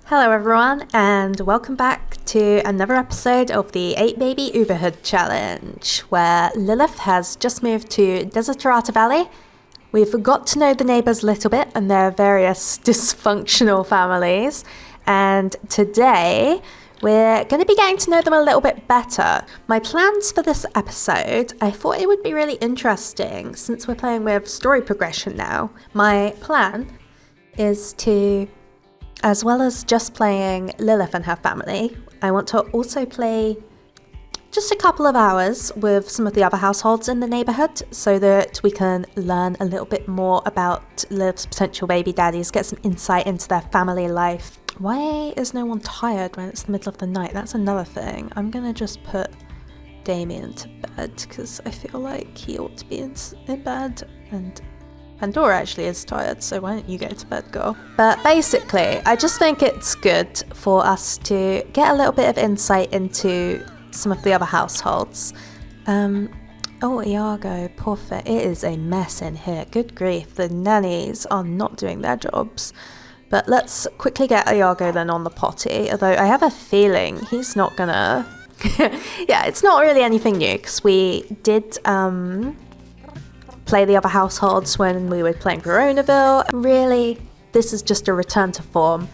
Hello everyone, and welcome back to another episode of the 8 Baby Uberhood Challenge, where Lilith has just moved to Desiderata Valley. We've got to know the neighbours a little bit and their various dysfunctional families, and today we're going to be getting to know them a little bit better. My plans for this episode, I thought it would be really interesting since we're playing with story progression now. My plan is to, as well as just playing Lilith and her family, I want to also play just a couple of hours with some of the other households in the neighbourhood so that we can learn a little bit more about Lilith's potential baby daddies, get some insight into their family life. Why is no one tired when it's the middle of the night? That's another thing. I'm going to just put Damien to bed because I feel like he ought to be in bed, and Pandora actually is tired, so why don't you go to bed, girl? But basically, I just think it's good for us to get a little bit of insight into some of the other households. Oh, Iago, poor thing. It is a mess in here. Good grief, the nannies are not doing their jobs. But let's quickly get Iago then on the potty, although I have a feeling he's not gonna... Yeah, it's not really anything new, because we did play the other households when we were playing Veronaville. Really, this is just a return to form.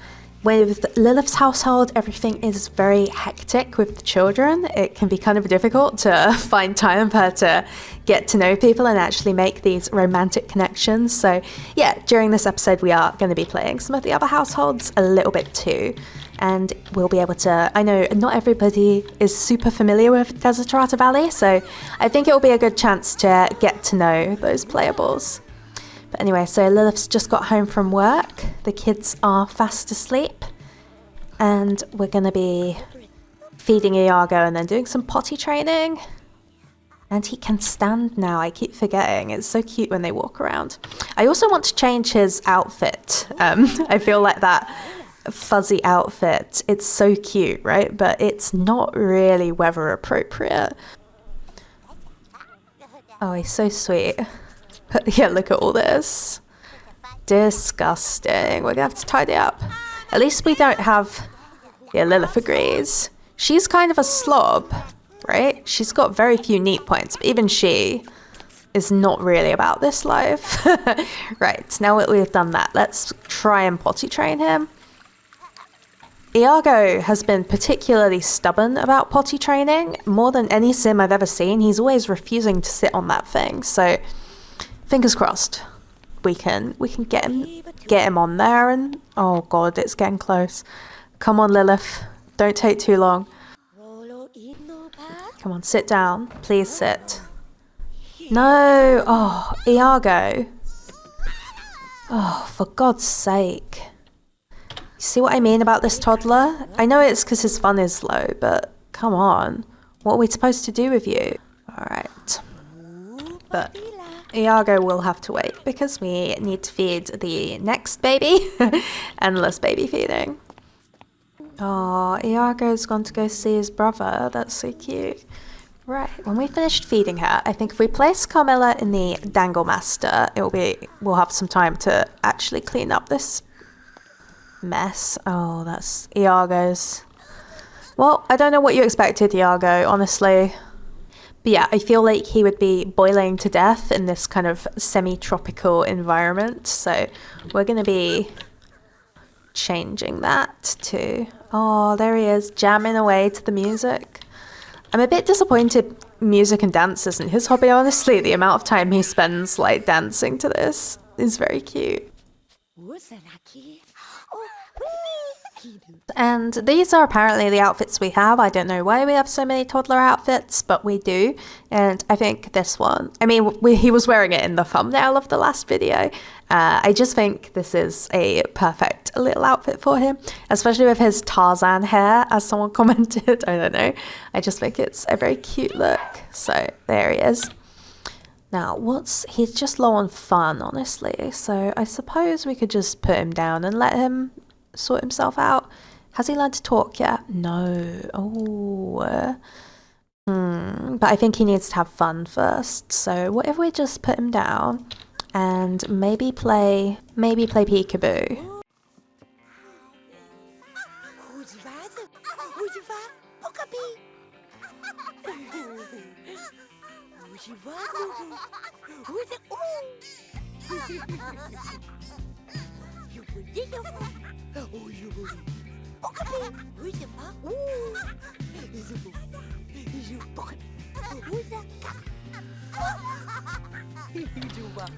With Lilith's household, everything is very hectic with the children. It can be kind of difficult to find time for her to get to know people and actually make these romantic connections. So yeah, during this episode, we are going to be playing some of the other households a little bit too. And we'll be able to, I know not everybody is super familiar with Desiderata Valley, so I think it will be a good chance to get to know those playables. But anyway, so Lilith's just got home from work. The kids are fast asleep. And we're going to be feeding Iago and then doing some potty training. And he can stand now. I keep forgetting. It's so cute when they walk around. I also want to change his outfit. I feel like that fuzzy outfit, it's so cute, right? But it's not really weather appropriate. Oh, he's so sweet. Yeah, look at all this. Disgusting. We're gonna have to tidy up. At least we don't have... Yeah, Lilith agrees. She's kind of a slob, right? She's got very few neat points, but even she is not really about this life. Right, now that we've done that, let's try and potty train him. Iago has been particularly stubborn about potty training. More than any sim I've ever seen, he's always refusing to sit on that thing. So, fingers crossed, we can get him on there. And oh god, it's getting close. Come on, Lilith, don't take too long. Come on, sit down. Please sit. No, oh, Iago. Oh, for God's sake. See what I mean about this toddler? I know it's because his fun is low, but come on. What are we supposed to do with you? Alright. But Iago will have to wait because we need to feed the next baby. Endless baby feeding. Oh, Iago's gone to go see his brother. That's so cute. Right, when we finished feeding her, I think if we place Carmilla in the Dangle Master, we'll have some time to actually clean up this mess. Oh, that's Iago's. Well, I don't know what you expected, Iago, honestly. But yeah, I feel like he would be boiling to death in this kind of semi-tropical environment. So we're going to be changing that to... Oh, there he is, jamming away to the music. I'm a bit disappointed music and dance isn't his hobby, honestly. The amount of time he spends, like, dancing to this is very cute. And these are apparently the outfits we have. I don't know why we have so many toddler outfits, but we do. And I think this one, I mean, he was wearing it in the thumbnail of the last video. I just think this is a perfect little outfit for him, especially with his Tarzan hair, as someone commented. I don't know. I just think it's a very cute look. So there he is. Now, he's just low on fun, honestly. So I suppose we could just put him down and let him sort himself out. Has he learned to talk yet? No. Oh. But I think he needs to have fun first. So what if we just put him down and maybe play peekaboo?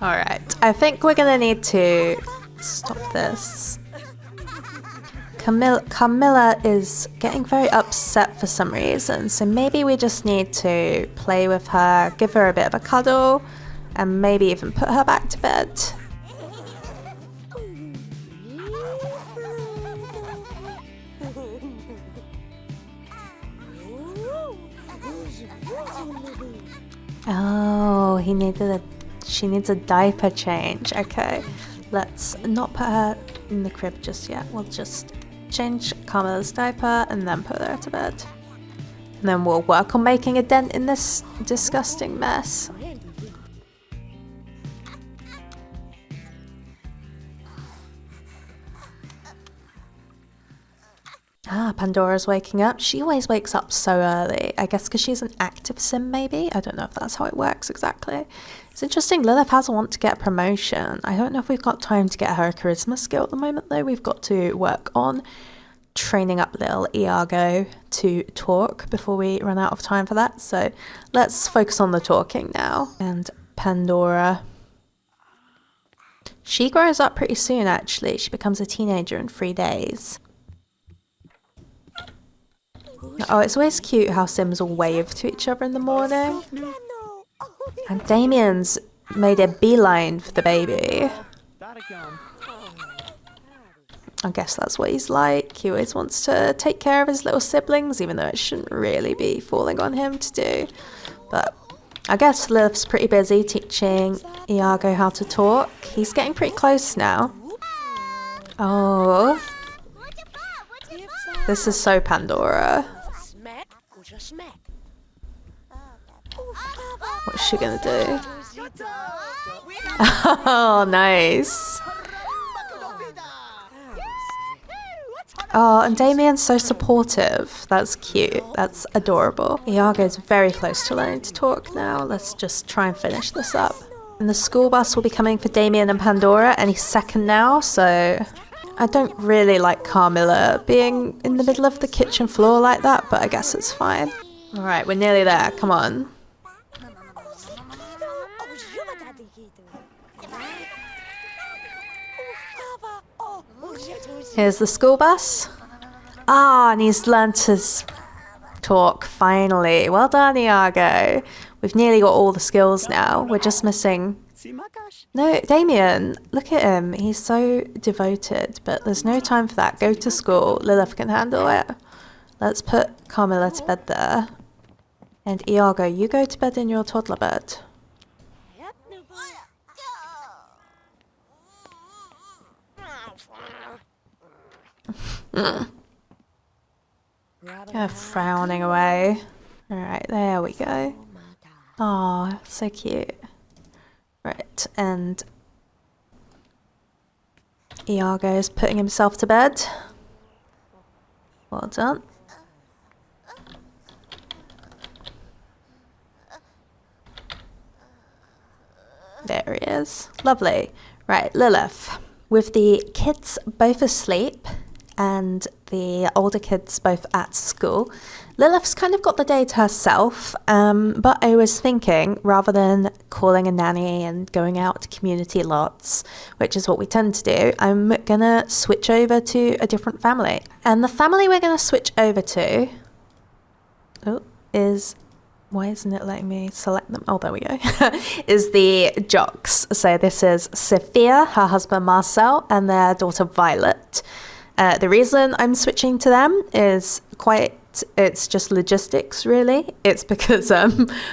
Alright, I think we're gonna need to stop this. Carmilla is getting very upset for some reason, so maybe we just need to play with her, give her a bit of a cuddle, and maybe even put her back to bed. Oh, she needs a diaper change. Okay, let's not put her in the crib just yet. We'll just change Carmilla's diaper and then put her to bed. And then we'll work on making a dent in this disgusting mess. Ah, Pandora's waking up. She always wakes up so early. I guess because she's an active sim, maybe? I don't know if that's how it works exactly. It's interesting, Lilith has a want to get a promotion. I don't know if we've got time to get her a charisma skill at the moment, though. We've got to work on training up little Iago to talk before we run out of time for that. So let's focus on the talking now. And Pandora. She grows up pretty soon, actually. She becomes a teenager in 3 days. Oh, it's always cute how Sims will wave to each other in the morning. And Damien's made a beeline for the baby. I guess that's what he's like. He always wants to take care of his little siblings, even though it shouldn't really be falling on him to do. But I guess Lilith's pretty busy teaching Iago how to talk. He's getting pretty close now. Oh. This is so Pandora. What's she gonna do? Oh, nice. Oh, and Damien's so supportive. That's cute. That's adorable. Iago's very close to learning to talk now. Let's just try and finish this up. And the school bus will be coming for Damien and Pandora any second now, so I don't really like Carmilla being in the middle of the kitchen floor like that, but I guess it's fine. Alright, we're nearly there. Come on. Here's the school bus. Ah, and he's learned to talk, finally. Well done, Iago. We've nearly got all the skills now. We're just missing... No, Damien, look at him. He's so devoted, but there's no time for that. Go to school. Lilith can handle it. Let's put Carmilla to bed there. And Iago, you go to bed in your toddler bed. Frowning away. Alright, there we go. Oh, so cute. Right, and Iago is putting himself to bed. Well done. There he is. Lovely. Right, Lilith. With the kids both asleep and the older kids both at school, Lilith's kind of got the day to herself, but I was thinking, rather than calling a nanny and going out to community lots, which is what we tend to do, I'm gonna switch over to a different family. And the family we're gonna switch over to is... Why isn't it letting me select them? Oh, there we go. Is the Jocques. So this is Sophia, her husband Marcel, and their daughter Violet. The reason I'm switching to them is it's just logistics, really. It's because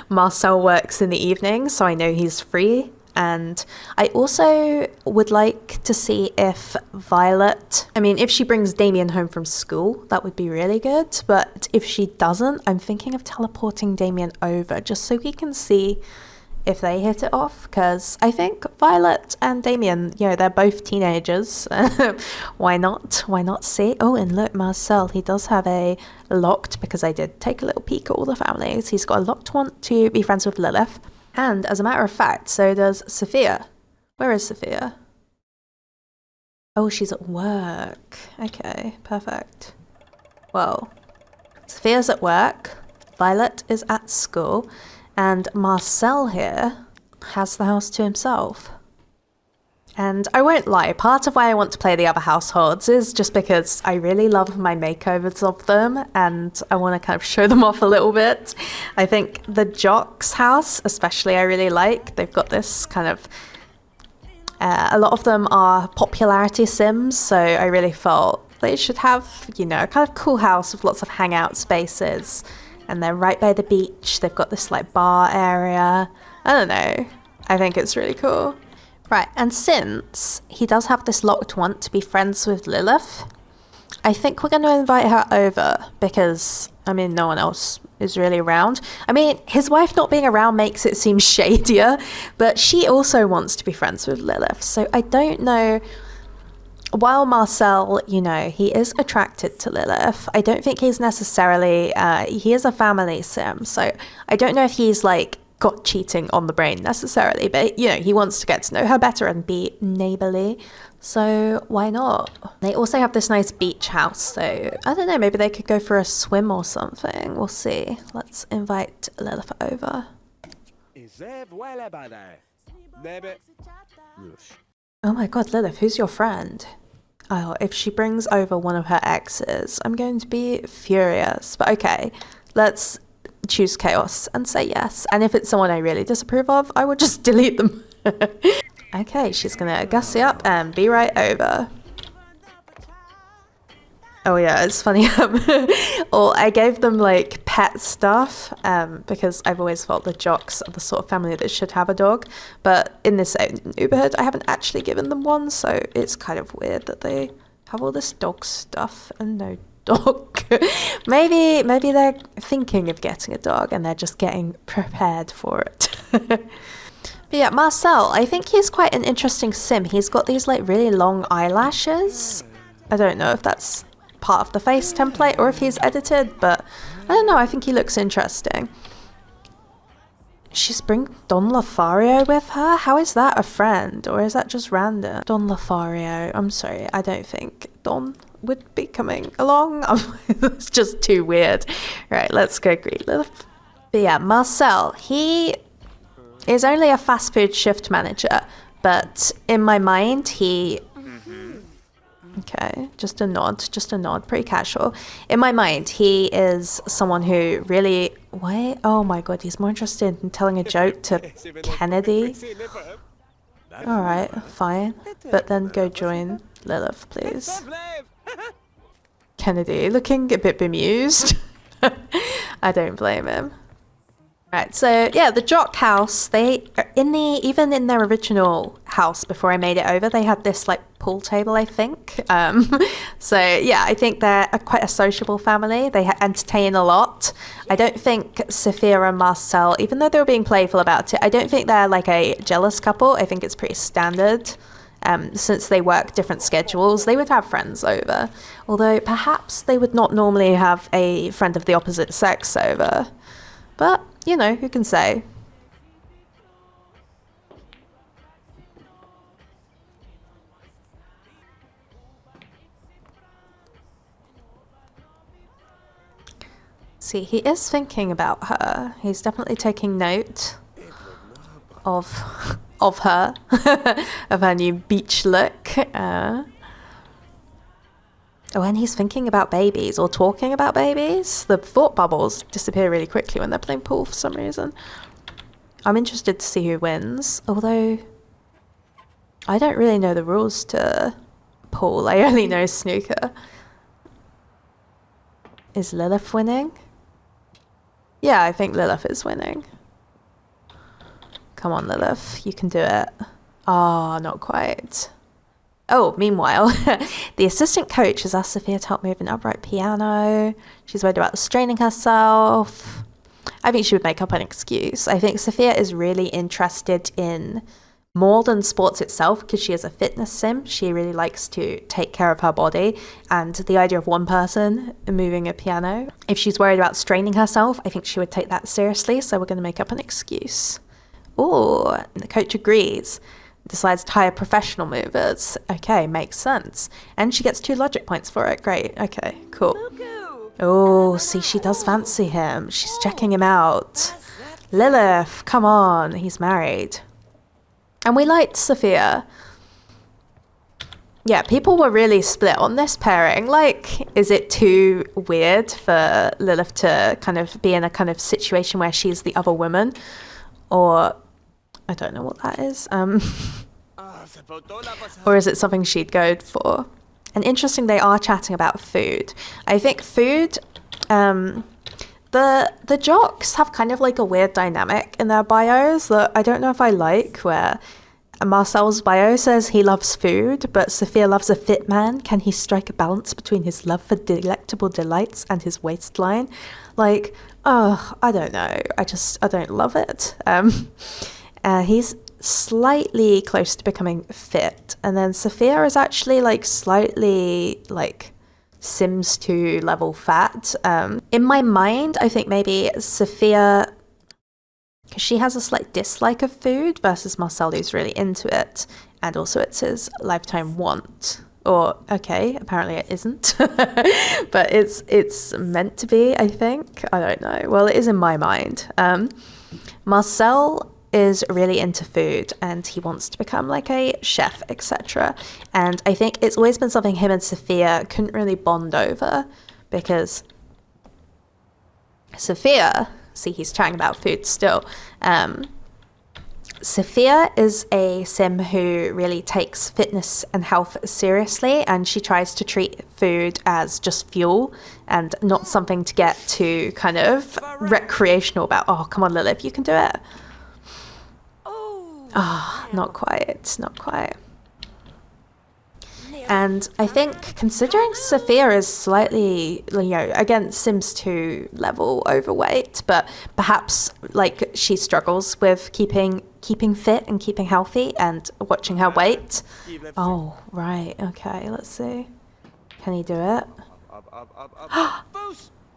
Marcel works in the evening, so I know he's free. And I also would like to see if Violet, if she brings Damien home from school, that would be really good. But if she doesn't, I'm thinking of teleporting Damien over just so he can see if they hit it off, because I think Violet and Damien, you know, they're both teenagers. Why not? Why not see? Oh, and look, Marcel, he does have a locked, because I did take a little peek at all the families. He's got a locked want to be friends with Lilith. And as a matter of fact, so does Sophia. Where is Sophia? Oh, she's at work. Okay, perfect. Well, Sophia's at work. Violet is at school. And Marcel here has the house to himself. And I won't lie, part of why I want to play the other households is just because I really love my makeovers of them and I want to kind of show them off a little bit. I think the Jocques house, especially, I really like. They've got this kind of... a lot of them are popularity sims, so I really felt they should have, you know, a kind of cool house with lots of hangout spaces. And they're right by the beach. They've got this like bar area. I don't know. I think it's really cool. Right, and since he does have this locked want to be friends with Lilith, I think we're going to invite her over because, I mean, no one else is really around. I mean, his wife not being around makes it seem shadier, but she also wants to be friends with Lilith. So I don't know... While Marcel, you know, he is attracted to Lilith, I don't think he's necessarily, he is a family sim, so I don't know if he's, like, got cheating on the brain necessarily, but, you know, he wants to get to know her better and be neighbourly, so why not? They also have this nice beach house, so I don't know, maybe they could go for a swim or something, we'll see. Let's invite Lilith over. Oh my god, Lilith, who's your friend? Oh, if she brings over one of her exes, I'm going to be furious. But okay, let's choose chaos and say yes. And if it's someone I really disapprove of, I will just delete them. Okay, she's gonna gussy up and be right over. Oh yeah, it's funny. Or I gave them like pet stuff because I've always felt the Jocques are the sort of family that should have a dog. But in this Uberhood, I haven't actually given them one, so it's kind of weird that they have all this dog stuff and no dog. maybe they're thinking of getting a dog and they're just getting prepared for it. But yeah, Marcel, I think he's quite an interesting sim. He's got these like really long eyelashes. I don't know if that's part of the face template or if he's edited, but I don't know, I think he looks interesting. She's bring Don Lothario with her? How is that a friend? Or is that just random? Don Lothario, I'm sorry, I don't think Don would be coming along. It's just too weird. Right, let's go greet Lilith. But yeah, Marcel, he is only a fast food shift manager, but in my mind, he... Okay, just a nod, pretty casual. In my mind, he is someone who really... Wait, oh my god, he's more interested in telling a joke to Kennedy. Alright, fine. But then go join Lilith, please. Kennedy, looking a bit bemused. I don't blame him. Right, so yeah, the Jocques house, they even in their original house before I made it over, they had this like pool table, I think. So yeah, I think they're quite a sociable family. They entertain a lot. I don't think Sophia and Marcel, even though they were being playful about it, I don't think they're like a jealous couple. I think it's pretty standard. Since they work different schedules, they would have friends over. Although perhaps they would not normally have a friend of the opposite sex over. But, you know, who can say? See, he is thinking about her. He's definitely taking note of her, of her new beach look. Oh, and he's thinking about babies or talking about babies. The thought bubbles disappear really quickly when they're playing pool for some reason. I'm interested to see who wins, although I don't really know the rules to pool. I only know snooker. Is Lilith winning? Yeah, I think Lilith is winning. Come on, Lilith, you can do it. Ah, not quite. Oh, meanwhile, the assistant coach has asked Sophia to help move an upright piano. She's worried about straining herself. I think she would make up an excuse. I think Sophia is really interested in more than sports itself because she is a fitness sim. She really likes to take care of her body, and the idea of one person moving a piano, if she's worried about straining herself, I think she would take that seriously, so we're going to make up an excuse. Oh, the coach agrees. Decides to hire professional movers. Okay, makes sense. And she gets 2 logic points for it. Great. Okay, cool. Oh, see, she does fancy him. She's checking him out. Lilith, come on. He's married. And we liked Sophia. Yeah, people were really split on this pairing. Like, is it too weird for Lilith to kind of be in a kind of situation where she's the other woman? Or I don't know what that is. Or is it something she'd go for? And interesting, they are chatting about food. I think food, the Jocques have kind of like a weird dynamic in their bios that I don't know if I like, where Marcel's bio says he loves food, but Sophia loves a fit man. Can he strike a balance between his love for delectable delights and his waistline? Like, oh, I don't know. I don't love it. He's slightly close to becoming fit, and then Sophia is actually like slightly like Sims 2 level fat. In my mind, I think maybe Sophia, because she has a slight dislike of food, versus Marcel, who's really into it, and also it's his lifetime want. Or okay, apparently it isn't, but it's meant to be. I think, I don't know. Well, it is in my mind. Marcel is really into food and he wants to become like a chef, etc. And I think it's always been something him and Sophia couldn't really bond over, because Sophia, see, he's chatting about food still. Sophia is a sim who really takes fitness and health seriously, and she tries to treat food as just fuel and not something to get too kind of recreational about. Oh, come on, Lilith, you can do it. Ah, oh, not quite. And I think, considering Sophia is slightly, you know, again, Sims 2 level overweight, but perhaps like she struggles with keeping fit and keeping healthy and watching her weight. Oh, right. Okay, let's see. Can he do it?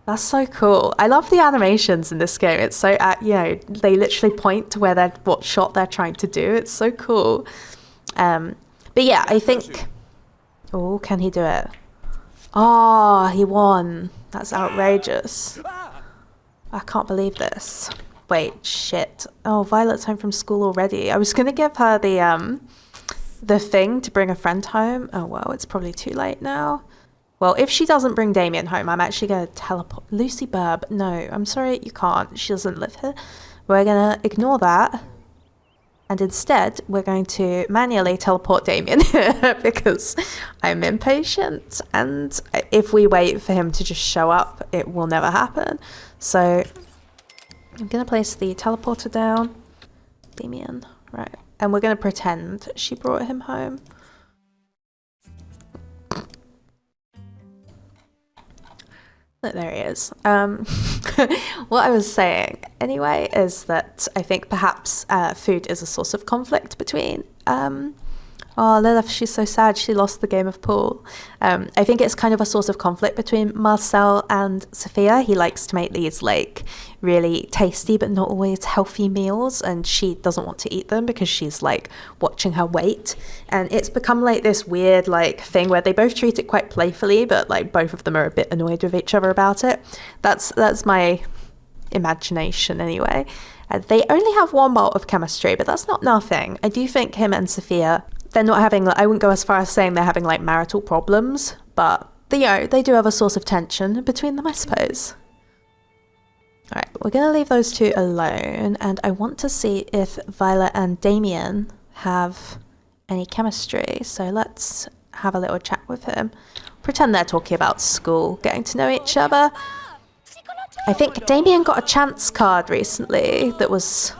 That's so cool. I love the animations in this game. It's so, you know, they literally point to what shot they're trying to do. It's so cool. But yeah, I think... Oh, can he do it? Oh, he won. That's outrageous. I can't believe this. Wait, shit. Oh, Violet's home from school already. I was going to give her the thing to bring a friend home. Oh, well, it's probably too late now. Well, if she doesn't bring Damien home, I'm actually going to teleport. Lucy Burb. No, I'm sorry, you can't. She doesn't live here. We're going to ignore that. And instead, we're going to manually teleport Damien because I'm impatient. And if we wait for him to just show up, it will never happen. So I'm going to place the teleporter down. Damien. Right. And we're going to pretend she brought him home. Look, there he is. What I was saying anyway is that I think perhaps food is a source of conflict between oh, Lilith, she's so sad she lost the game of pool. I think it's kind of a source of conflict between Marcel and Sophia. He likes to make these like really tasty but not always healthy meals, and she doesn't want to eat them because she's like watching her weight. And it's become like this weird like thing where they both treat it quite playfully, but like both of them are a bit annoyed with each other about it. That's my imagination anyway. They only have one bolt of chemistry, but that's not nothing. I do think him and Sophia, they're not having, I wouldn't go as far as saying they're having like marital problems, but you know, they do have a source of tension between them, I suppose. All right, we're going to leave those two alone, and I want to see if Violet and Damien have any chemistry. So let's have a little chat with him. Pretend they're talking about school, getting to know each other. I think Damien got a chance card recently that was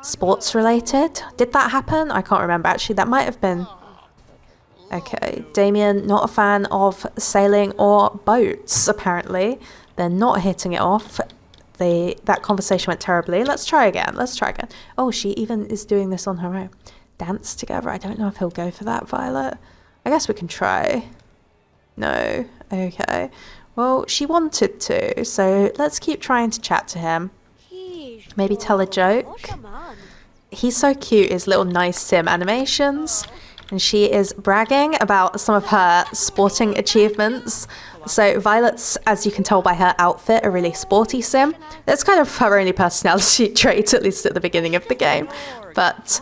sports related. Did that happen? I can't remember actually. That might have been... Okay, Damien, not a fan of sailing or boats, apparently. They're not hitting it off. that conversation went terribly. Let's try again. Let's try again. Oh, she even is doing this on her own. Dance together. I don't know if he'll go for that, Violet. I guess we can try. No. Okay. Well, she wanted to, so let's keep trying to chat to him. Maybe tell a joke. He's so cute, his little nice sim animations. And she is bragging about some of her sporting achievements. So Violet's, as you can tell by her outfit, a really sporty sim. That's kind of her only personality trait, at least at the beginning of the game. But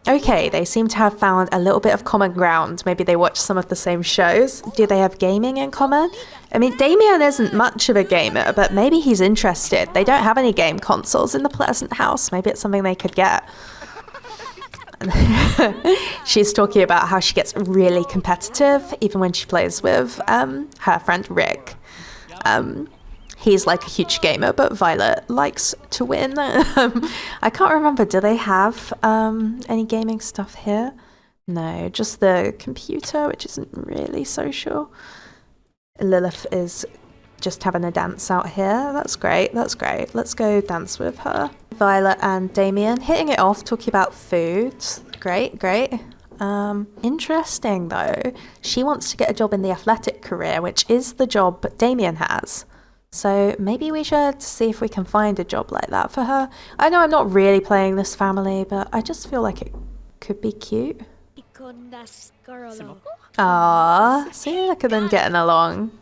okay, they seem to have found a little bit of common ground. Maybe they watch some of the same shows. Do they have gaming in common? I mean, Damien isn't much of a gamer, but maybe he's interested. They don't have any game consoles in the Pleasant house. Maybe it's something they could get. She's talking about how she gets really competitive, even when she plays with her friend Rick. He's like a huge gamer, but Violet likes to win. I can't remember, do they have any gaming stuff here? No, just the computer, which isn't really social. Lilith is just having a dance out here. That's great, that's great. Let's go dance with her. Violet and Damien hitting it off, talking about food. Great, great. Interesting though. She wants to get a job in the athletic career, which is the job Damien has. So maybe we should see if we can find a job like that for her. I know I'm not really playing this family, but I just feel like it could be cute. Aww, see, look at them getting along.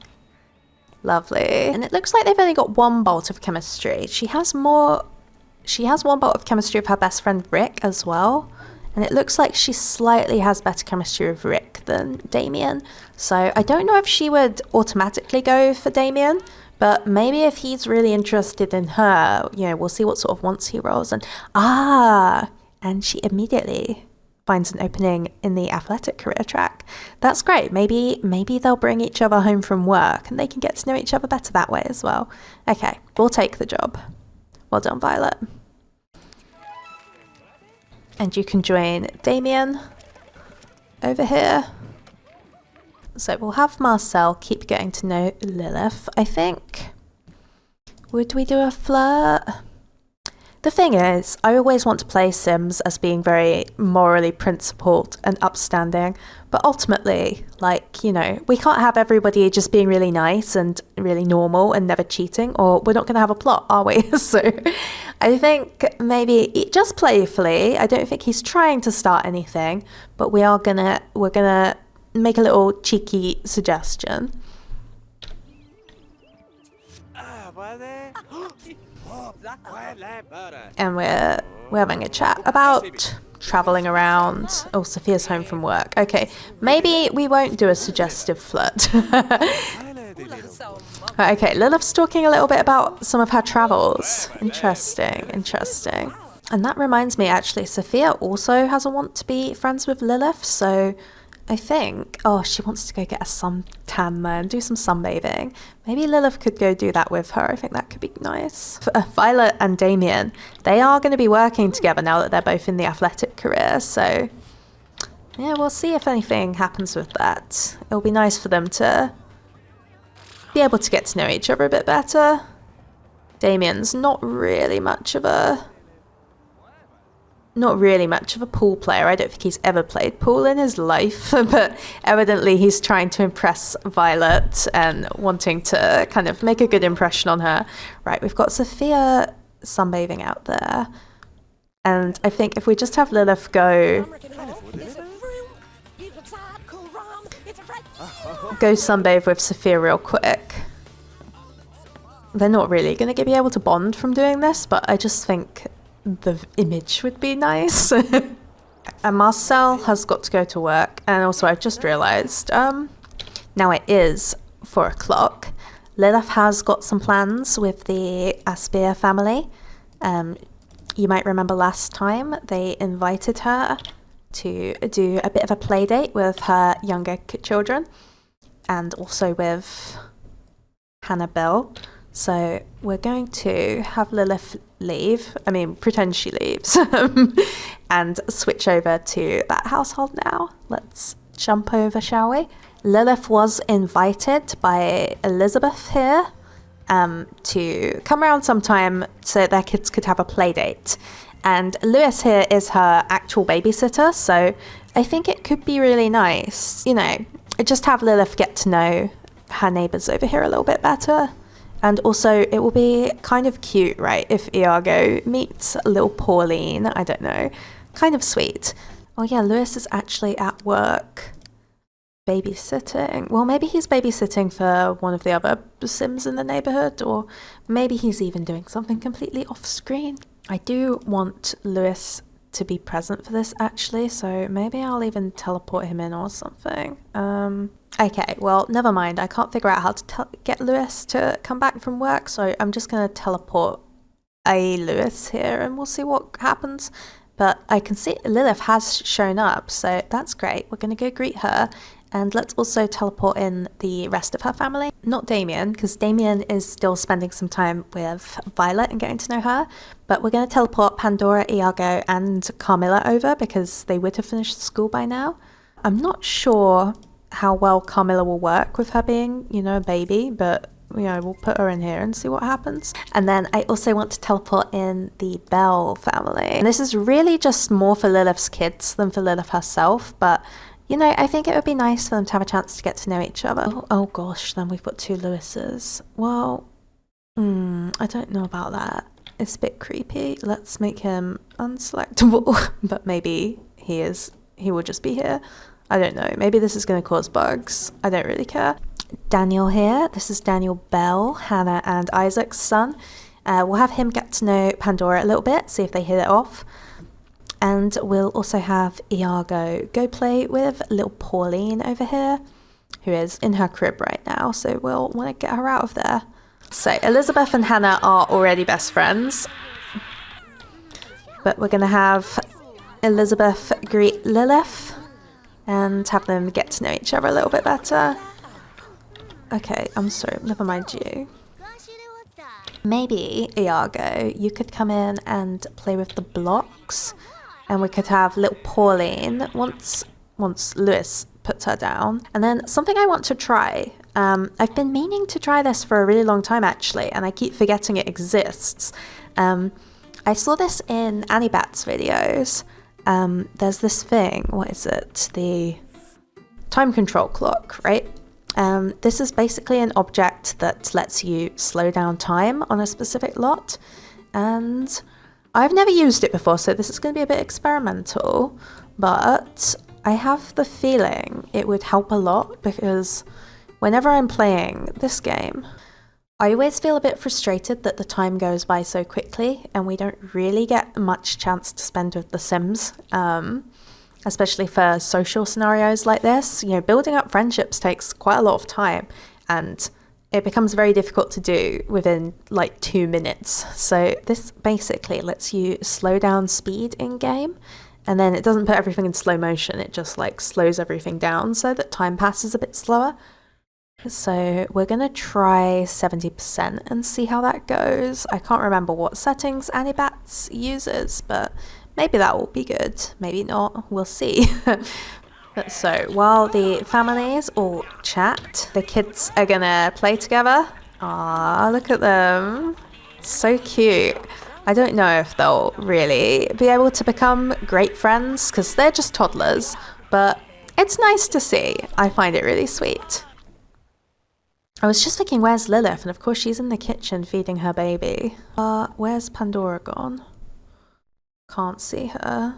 Lovely. And it looks like they've only got one bolt of chemistry. She has one bolt of chemistry with her best friend Rick as well. And it looks like she slightly has better chemistry with Rick than Damien. So I don't know if she would automatically go for Damien, but maybe if he's really interested in her, you know, we'll see what sort of wants he rolls. And she immediately finds an opening in the athletic career track. That's great. Maybe they'll bring each other home from work and they can get to know each other better that way as well. Okay, we'll take the job. Well done, Violet. And you can join Damien over here. So we'll have Marcel keep getting to know Lilith, I think. Would we do a flirt? The thing is, I always want to play Sims as being very morally principled and upstanding, but ultimately, like, you know, we can't have everybody just being really nice and really normal and never cheating, or we're not going to have a plot, are we? So I think maybe just playfully, I don't think he's trying to start anything, but we're gonna make a little cheeky suggestion. And we're having a chat about traveling around. Oh, Sophia's home from work. Okay, maybe we won't do a suggestive flirt. Okay, Lilith's talking a little bit about some of her travels. Interesting, interesting. And that reminds me, actually, Sophia also has a want to be friends with Lilith, so I think, oh, she wants to go get a suntan and do some sunbathing. Maybe Lilith could go do that with her. I think that could be nice. Violet and Damien, they are going to be working together now that they're both in the athletic career. So, yeah, we'll see if anything happens with that. It'll be nice for them to be able to get to know each other a bit better. Damien's not really much of a pool player. I don't think he's ever played pool in his life, but evidently he's trying to impress Violet and wanting to kind of make a good impression on her. Right, we've got Sophia sunbathing out there. And I think if we just have Lilith go sunbathe with Sophia real quick. They're not really going to be able to bond from doing this, but I just think the image would be nice. And Marcel has got to go to work, and also I've just realised now it is 4 o'clock. Lilith has got some plans with the Aspir family. You might remember last time they invited her to do a bit of a play date with her younger children and also with Hannibal. So we're going to have Lilith leave, pretend she leaves, and switch over to that household now. Let's jump over, shall we? Lilith was invited by Elizabeth here, to come around sometime so their kids could have a play date. And Lewis here is her actual babysitter, so I think it could be really nice, you know, just have Lilith get to know her neighbours over here a little bit better. And also it will be kind of cute, right, if Iago meets little Pauline, I don't know, kind of sweet. Oh yeah, Lewis is actually at work babysitting. Well, maybe he's babysitting for one of the other Sims in the neighbourhood, or maybe he's even doing something completely off screen. I do want Lewis to be present for this actually, so maybe I'll even teleport him in or something. Okay, well, never mind. I can't figure out how to get Lewis to come back from work, so I'm just going to teleport a Lewis here and we'll see what happens. But I can see Lilith has shown up, so that's great. We're going to go greet her. And let's also teleport in the rest of her family. Not Damien, because Damien is still spending some time with Violet and getting to know her. But we're going to teleport Pandora, Iago, and Carmilla over because they would have finished school by now. I'm not sure how well Carmilla will work with her being, you know, a baby, but, you know, we'll put her in here and see what happens. And then I also want to teleport in the Bell family. And this is really just more for Lilith's kids than for Lilith herself, but you know, I think it would be nice for them to have a chance to get to know each other. Oh gosh, then we've got 2 Lewises. Well, I don't know about that. It's a bit creepy. Let's make him unselectable. But maybe he will just be here. I don't know. Maybe this is going to cause bugs. I don't really care. Daniel here. This is Daniel Bell, Hannah and Isaac's son. We'll have him get to know Pandora a little bit, see if they hit it off. And we'll also have Iago go play with little Pauline over here, who is in her crib right now, so we'll want to get her out of there. So Elizabeth and Hannah are already best friends, but we're going to have Elizabeth greet Lilith and have them get to know each other a little bit better. Okay, I'm sorry, never mind you. Maybe, Iago, you could come in and play with the blocks. And we could have little Pauline once Lewis puts her down. And then something I want to try. I've been meaning to try this for a really long time actually, and I keep forgetting it exists. I saw this in Annie Bat's videos. There's this thing, what is it? The time control clock, right? This is basically an object that lets you slow down time on a specific lot. And I've never used it before, so this is going to be a bit experimental, but I have the feeling it would help a lot because whenever I'm playing this game, I always feel a bit frustrated that the time goes by so quickly and we don't really get much chance to spend with the Sims, especially for social scenarios like this. You know, building up friendships takes quite a lot of time and it becomes very difficult to do within like 2 minutes. So this basically lets you slow down speed in game, and then it doesn't put everything in slow motion. It just like slows everything down so that time passes a bit slower. So we're going to try 70% and see how that goes. I can't remember what settings Annie Bats uses, but maybe that will be good. Maybe not. We'll see. So while the families all chat, the kids are gonna play together. Ah, look at them. So cute. I don't know if they'll really be able to become great friends because they're just toddlers, but it's nice to see. I find it really sweet. I was just thinking, where's Lilith? And of course she's in the kitchen feeding her baby. Where's Pandora gone? Can't see her.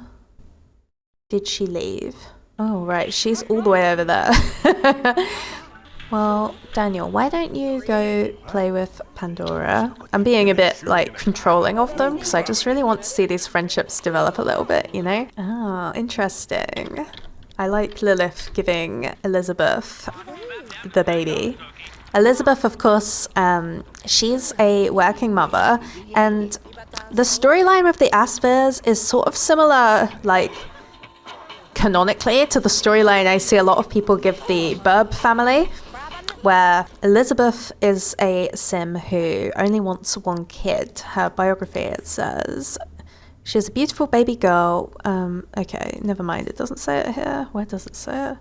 Did she leave? Oh, right. She's all the way over there. Well, Daniel, why don't you go play with Pandora? I'm being a bit, like, controlling of them because I just really want to see these friendships develop a little bit, you know? Oh, interesting. I like Lilith giving Elizabeth the baby. Elizabeth, of course, she's a working mother, and the storyline with the Aspirs is sort of similar, like, canonically to the storyline I see a lot of people give the Burb family, where Elizabeth is a Sim who only wants one kid. Her biography, it says she's a beautiful baby girl. Okay, never mind, it doesn't say it here. Where does it say it?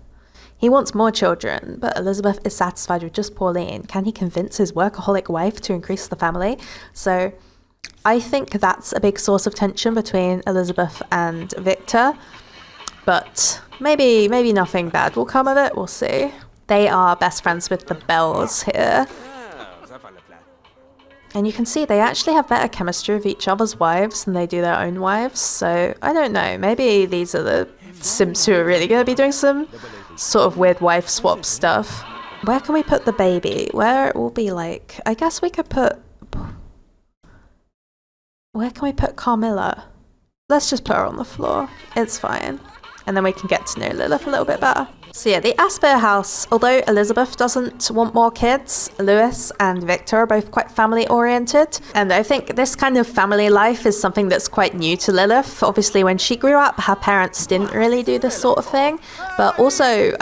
He wants more children, but Elizabeth is satisfied with just Pauline. Can he convince his workaholic wife to increase the family? So I think that's a big source of tension between Elizabeth and Victor. But maybe nothing bad will come of it. We'll see. They are best friends with the Bells here. And you can see they actually have better chemistry with each other's wives than they do their own wives. So I don't know. Maybe these are the simps who are really going to be doing some sort of weird wife swap stuff. Where can we put the baby? Where it will be like... I guess we could put... Where can we put Carmilla? Let's just put her on the floor. It's fine. And then we can get to know Lilith a little bit better. So yeah, the Aspir house, although Elizabeth doesn't want more kids, Lewis and Victor are both quite family oriented. And I think this kind of family life is something that's quite new to Lilith. Obviously, when she grew up, her parents didn't really do this sort of thing. But also,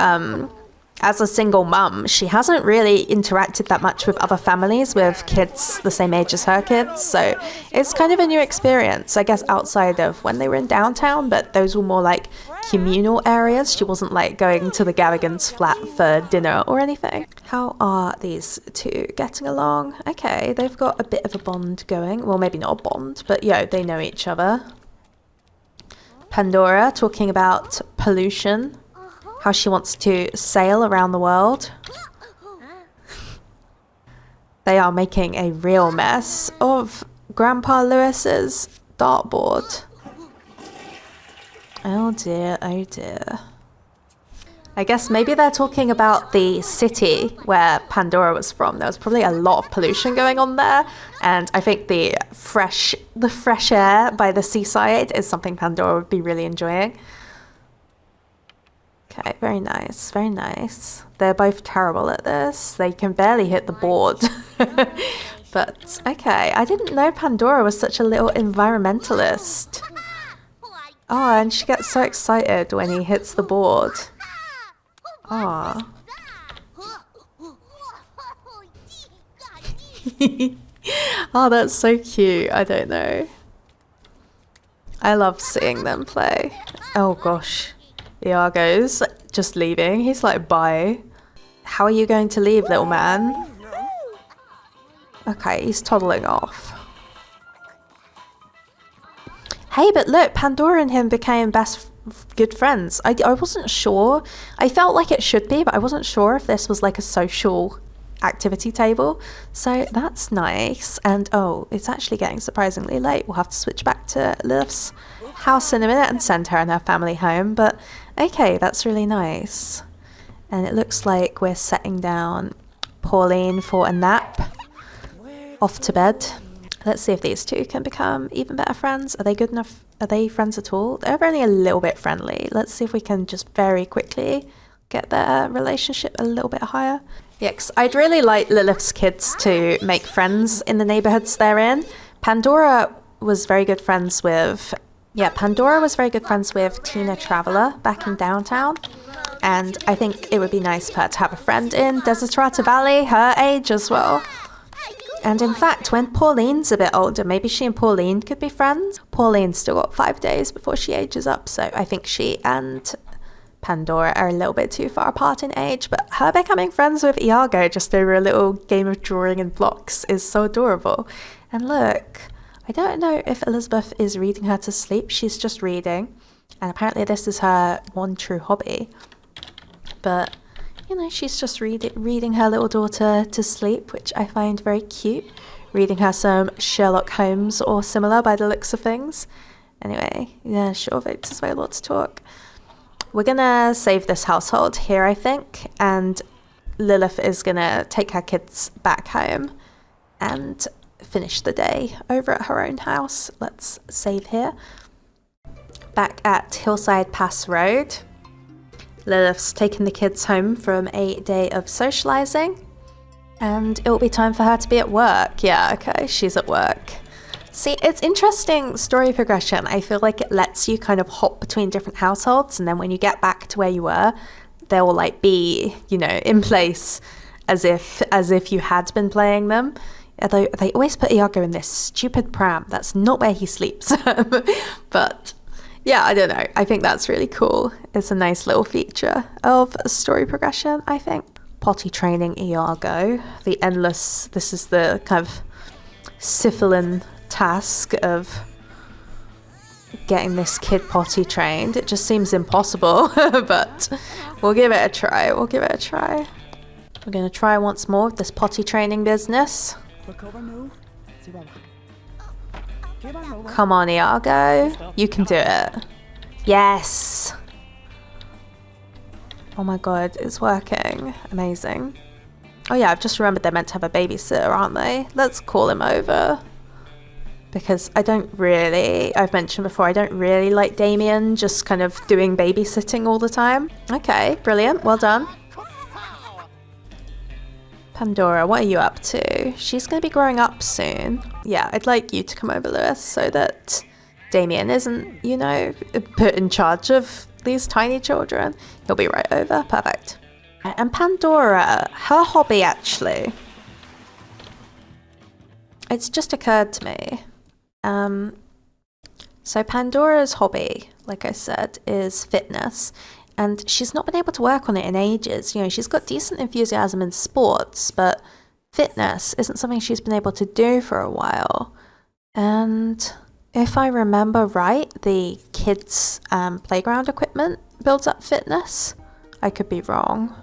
as a single mum, she hasn't really interacted that much with other families with kids the same age as her kids. So it's kind of a new experience, I guess, outside of when they were in downtown, but those were more like communal areas. She wasn't like going to the Garrigan's flat for dinner or anything. How are these two getting along? Okay, they've got a bit of a bond going. Well, maybe not a bond, but they know each other. Pandora talking about pollution. How she wants to sail around the world. They are making a real mess of Grandpa Lewis's dartboard. Oh dear, oh dear. I guess maybe they're talking about the city where Pandora was from. There was probably a lot of pollution going on there, and I think the fresh air by the seaside is something Pandora would be really enjoying. Okay, very nice, very nice. They're both terrible at this. They can barely hit the board. But, okay, I didn't know Pandora was such a little environmentalist. Oh, and she gets so excited when he hits the board. Oh. Oh, that's so cute. I don't know. I love seeing them play. Oh, gosh. Iago's just leaving. He's like, bye. How are you going to leave, little man? Okay, he's toddling off. Hey, but look, Pandora and him became good friends. I wasn't sure. I felt like it should be, but I wasn't sure if this was like a social activity table. So that's nice. And oh, it's actually getting surprisingly late. We'll have to switch back to Lilith's house in a minute and send her and her family home. But okay, that's really nice. And it looks like we're setting down Pauline for a nap. Off to bed. Let's see if these two can become even better friends. Are they good enough? Are they friends at all? They're only a little bit friendly. Let's see if we can just very quickly get their relationship a little bit higher. Yes, I'd really like Lilith's kids to make friends in the neighborhoods they're in. Pandora was very good friends with... Yeah, Pandora was very good friends with Tina Traveller back in downtown. And I think it would be nice for her to have a friend in Desiderata Valley, her age as well. And in fact, when Pauline's a bit older, maybe she and Pauline could be friends. Pauline's still got 5 days before she ages up, so I think she and Pandora are a little bit too far apart in age, but her becoming friends with Iago just over a little game of drawing in blocks is so adorable. And look, I don't know if Elizabeth is reading her to sleep. She's just reading, and apparently this is her one true hobby. But you know, she's just reading her little daughter to sleep, which I find very cute. Reading her some Sherlock Holmes or similar by the looks of things. Anyway, yeah, sure, Victor's very lot to talk. We're gonna save this household here, I think, and Lilith is gonna take her kids back home and finish the day over at her own house. Let's save here. Back at Hillside Pass Road. Lilith's taken the kids home from a day of socialising, and it will be time for her to be at work. Yeah, okay, she's at work. See, it's interesting story progression. I feel like it lets you kind of hop between different households, and then when you get back to where you were, they will like be, you know, in place as if you had been playing them. Although they always put Iago in this stupid pram. That's not where he sleeps. But Yeah, I don't know. I think that's really cool. It's a nice little feature of story progression, I think. Potty training Iago. This is the kind of Syphilin task of getting this kid potty trained. It just seems impossible, but we'll give it a try. We're going to try once more with this potty training business. Come on, Iago. You can do it. Yes. Oh my god, it's working. Amazing. Oh yeah, I've just remembered they're meant to have a babysitter, aren't they? Let's call him over. Because I've mentioned before, I don't really like Damien just kind of doing babysitting all the time. Okay, brilliant. Well done. Pandora, what are you up to? She's going to be growing up soon. Yeah, I'd like you to come over, Lewis, so that Damien isn't, you know, put in charge of these tiny children. He'll be right over. Perfect. And Pandora, her hobby actually, it's just occurred to me. So Pandora's hobby, like I said, is fitness, and she's not been able to work on it in ages. You know, she's got decent enthusiasm in sports, but fitness isn't something she's been able to do for a while. And if I remember right, the kids' playground equipment builds up fitness. I could be wrong.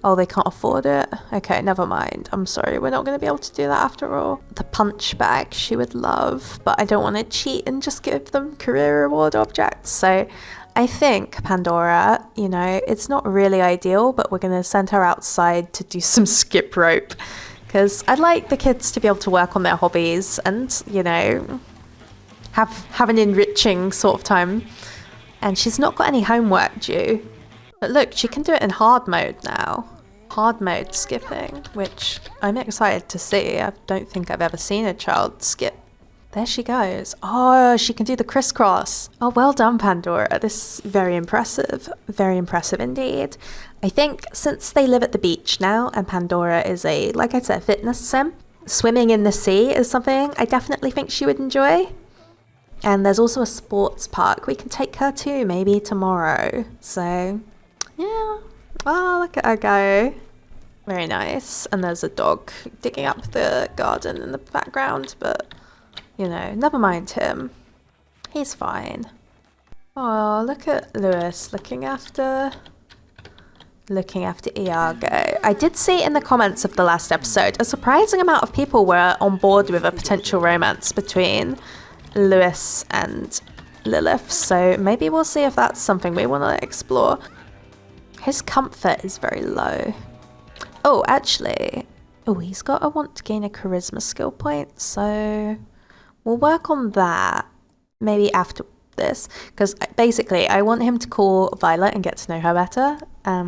Oh, they can't afford it? Okay, never mind. I'm sorry, we're not going to be able to do that after all. The punch bag she would love, but I don't want to cheat and just give them career reward objects. So I think, Pandora, you know, it's not really ideal, but we're going to send her outside to do some skip rope. Because I'd like the kids to be able to work on their hobbies and, you know, have an enriching sort of time. And she's not got any homework due. But look, she can do it in hard mode now. Hard mode skipping, which I'm excited to see. I don't think I've ever seen a child skip. There she goes. Oh, she can do the crisscross. Oh, well done, Pandora. This is very impressive. Very impressive indeed. I think since they live at the beach now and Pandora is a, like I said, fitness sim, swimming in the sea is something I definitely think she would enjoy. And there's also a sports park. We can take her to maybe tomorrow. So yeah. Oh, look at her go. Very nice. And there's a dog digging up the garden in the background, but, you know, never mind him. He's fine. Oh, look at Lewis looking after Iago. I did see in the comments of the last episode, a surprising amount of people were on board with a potential romance between Lewis and Lilith, so maybe we'll see if that's something we want to explore. His comfort is very low. Oh, actually, he's got a want to gain a charisma skill point, so we'll work on that maybe after this, because basically I want him to call Violet and get to know her better,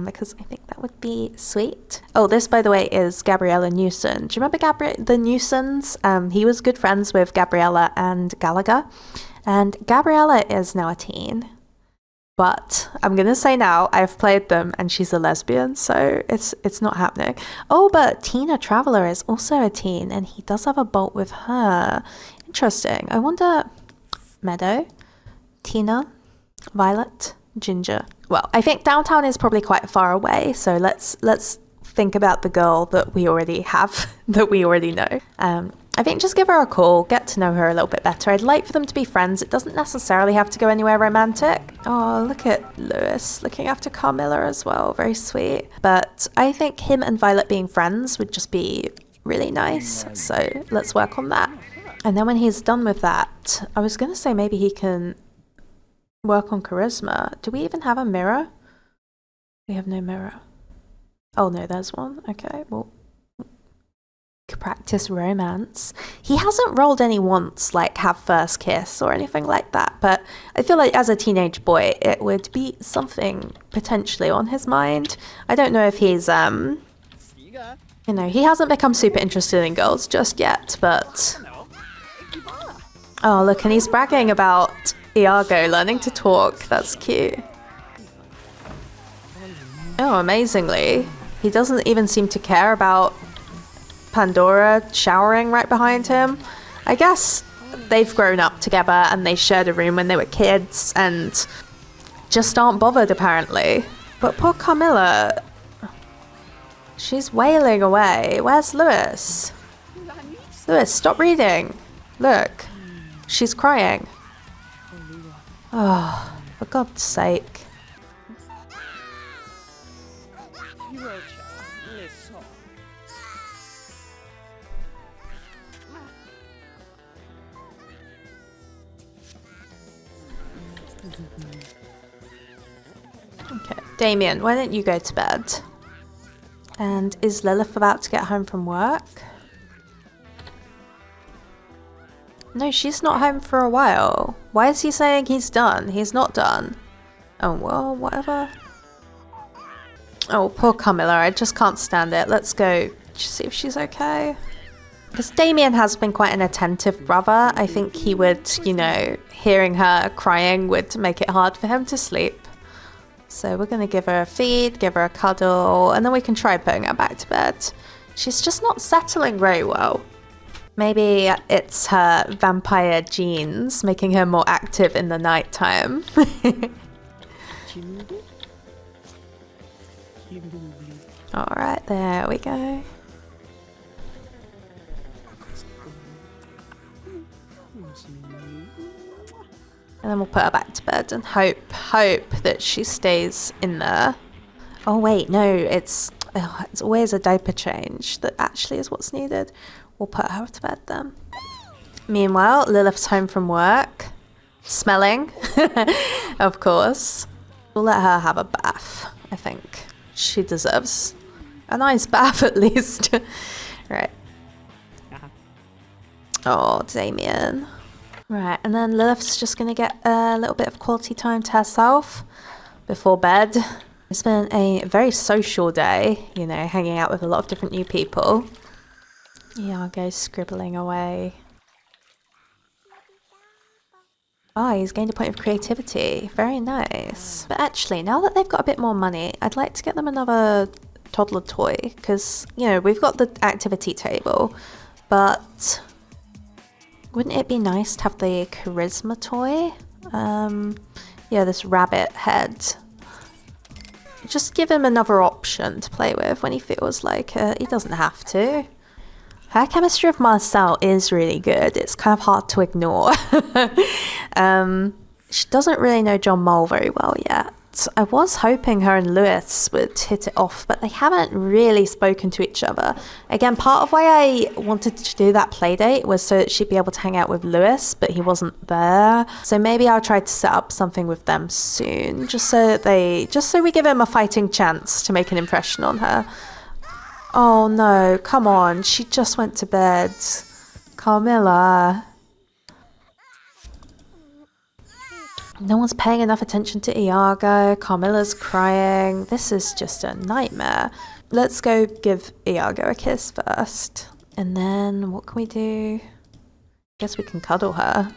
because I think that would be sweet. Oh, this, by the way, is Gabriella Newson. Do you remember the Newsons? He was good friends with Gabriella and Gallagher, and Gabriella is now a teen. But I'm going to say now, I've played them and she's a lesbian, so it's not happening. Oh, but Tina Traveller is also a teen and he does have a bolt with her. Interesting. I wonder, Meadow, Tina, Violet, Ginger. Well, I think downtown is probably quite far away, so let's think about the girl that we already have, that we already know. I think just give her a call, get to know her a little bit better. I'd like for them to be friends. It doesn't necessarily have to go anywhere romantic. Oh, look at Lewis looking after Carmilla as well. Very sweet. But I think him and Violet being friends would just be really nice. So let's work on that. And then when he's done with that, I was going to say maybe he can work on charisma. Do we even have a mirror? We have no mirror. Oh no, there's one. Okay, well, practice romance. He hasn't rolled any once, like have first kiss or anything like that, but I feel like as a teenage boy it would be something potentially on his mind. I don't know if he's you know, he hasn't become super interested in girls just yet, but oh look, and he's bragging about Iago learning to talk. That's cute. Oh, amazingly, he doesn't even seem to care about Pandora showering right behind him. I guess they've grown up together and they shared a room when they were kids and just aren't bothered apparently. But poor Carmilla, she's wailing away. Where's Lewis? Lewis, stop reading. Look, she's crying. Oh, for God's sake. Okay, Damien, why don't you go to bed? And is Lilith about to get home from work? No, she's not home for a while. Why is he saying he's done? He's not done. Oh, well, whatever. Oh, poor Carmilla, I just can't stand it. Let's go see if she's okay. Because Damien has been quite an attentive brother. I think he would, you know, hearing her crying would make it hard for him to sleep. So we're going to give her a feed, give her a cuddle, and then we can try putting her back to bed. She's just not settling very well. Maybe it's her vampire genes making her more active in the nighttime. Alright, there we go. And then we'll put her back to bed and hope that she stays in there. Oh wait, no, it's always a diaper change that actually is what's needed. We'll put her to bed then. Meanwhile, Lilith's home from work. Smelling, of course. We'll let her have a bath, I think. She deserves a nice bath at least. Right. Oh, Damien. Right, and then Lilith's just going to get a little bit of quality time to herself before bed. It's been a very social day, you know, hanging out with a lot of different new people. Iago's scribbling away. Oh, he's gained a point of creativity. Very nice. But actually, now that they've got a bit more money, I'd like to get them another toddler toy. Because, you know, we've got the activity table, but wouldn't it be nice to have the charisma toy? Yeah, this rabbit head. Just give him another option to play with when he feels like it. He doesn't have to. Her chemistry with Marcel is really good. It's kind of hard to ignore. She doesn't really know John Mole very well yet. I was hoping her and Lewis would hit it off, but they haven't really spoken to each other. Again, part of why I wanted to do that playdate was so that she'd be able to hang out with Lewis, but he wasn't there. So maybe I'll try to set up something with them soon, just so we give him a fighting chance to make an impression on her. Oh no, come on, she just went to bed. Carmilla. No one's paying enough attention to Iago. Carmilla's crying. This is just a nightmare. Let's go give Iago a kiss first. And then what can we do? Guess we can cuddle her.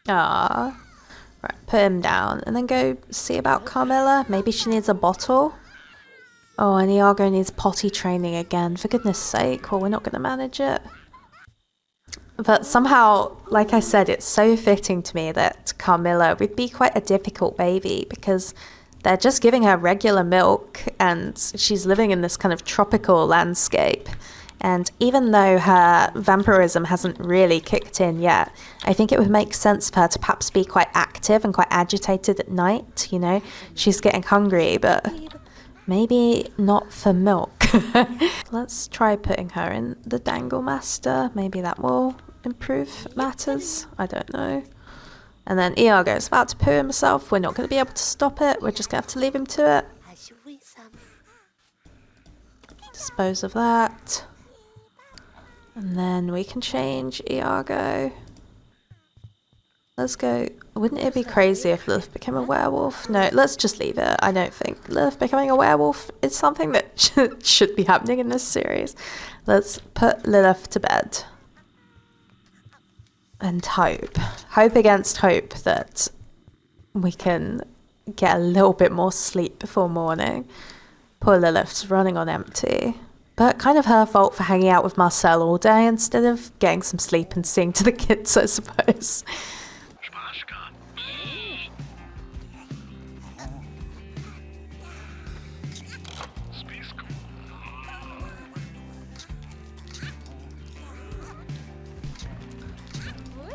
Ah, right, put him down and then go see about Carmilla. Maybe she needs a bottle. Oh, and Iago needs potty training again, for goodness sake, or we're not going to manage it. But somehow, like I said, it's so fitting to me that Carmilla would be quite a difficult baby because they're just giving her regular milk and she's living in this kind of tropical landscape. And even though her vampirism hasn't really kicked in yet, I think it would make sense for her to perhaps be quite active and quite agitated at night, you know? She's getting hungry, but maybe not for milk. Let's try putting her in the Dangle Master. Maybe that will improve matters. I don't know. And then Iago's about to poo himself. We're not going to be able to stop it. We're just going to have to leave him to it. Dispose of that. And then we can change Iago. Let's go. Wouldn't it be crazy if Lilith became a werewolf? No, let's just leave it. I don't think Lilith becoming a werewolf is something that should be happening in this series. Let's put Lilith to bed. And hope against hope that we can get a little bit more sleep before morning. Poor Lilith's running on empty. But kind of her fault for hanging out with Marcel all day instead of getting some sleep and seeing to the kids, I suppose.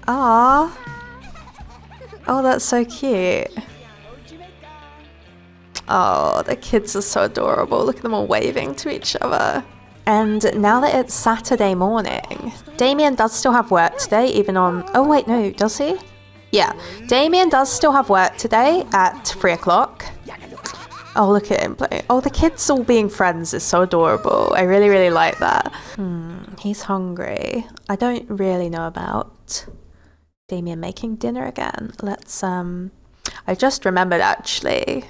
Ah, oh, that's so cute. Oh, the kids are so adorable. Look at them all waving to each other. And now that it's Saturday morning, Damien does still have work today, even on... Oh, wait, no, does he? Yeah, Damien does still have work today at 3 o'clock. Oh, look at him play. Oh, the kids all being friends is so adorable. I really, really like that. He's hungry. I don't really know about Damien making dinner again. Let's, I just remembered actually,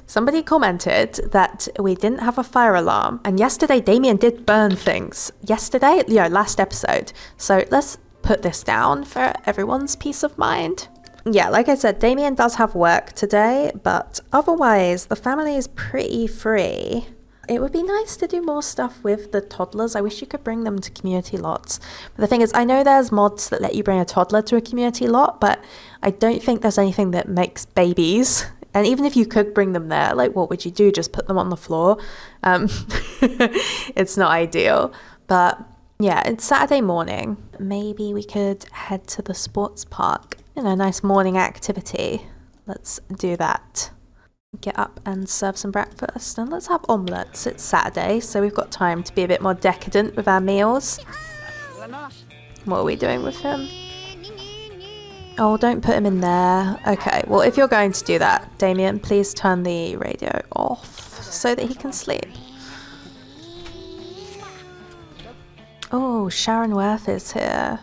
somebody commented that we didn't have a fire alarm, and yesterday Damien did burn things. Yesterday, last episode. So let's put this down for everyone's peace of mind. Yeah, like I said, Damien does have work today, but otherwise the family is pretty free. It would be nice to do more stuff with the toddlers. I wish you could bring them to community lots. But the thing is, I know there's mods that let you bring a toddler to a community lot, but I don't think there's anything that makes babies. And even if you could bring them there, like, what would you do? Just put them on the floor? It's not ideal. But yeah, it's Saturday morning. Maybe we could head to the sports park. Nice morning activity. Let's do that. Get up and serve some breakfast, and let's have omelettes. It's Saturday, so we've got time to be a bit more decadent with our meals. What are we doing with him? Oh, don't put him in there. Okay, well, if you're going to do that, Damien, please turn the radio off so that he can sleep. Oh, Sharon Wirth is here.